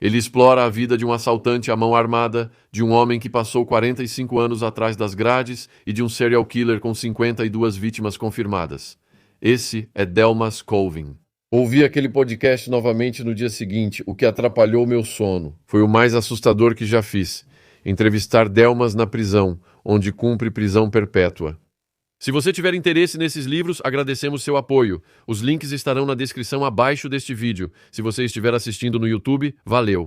B: Ele explora a vida de um assaltante à mão armada, de um homem que passou 45 anos atrás das grades e de um serial killer com 52 vítimas confirmadas. Esse é Delmas Colvin. Ouvi aquele podcast novamente no dia seguinte, o que atrapalhou meu sono. Foi o mais assustador que já fiz. Entrevistar Delmas na prisão, onde cumpre prisão perpétua. Se você tiver interesse nesses livros, agradecemos seu apoio. Os links estarão na descrição abaixo deste vídeo. Se você estiver assistindo no YouTube, valeu!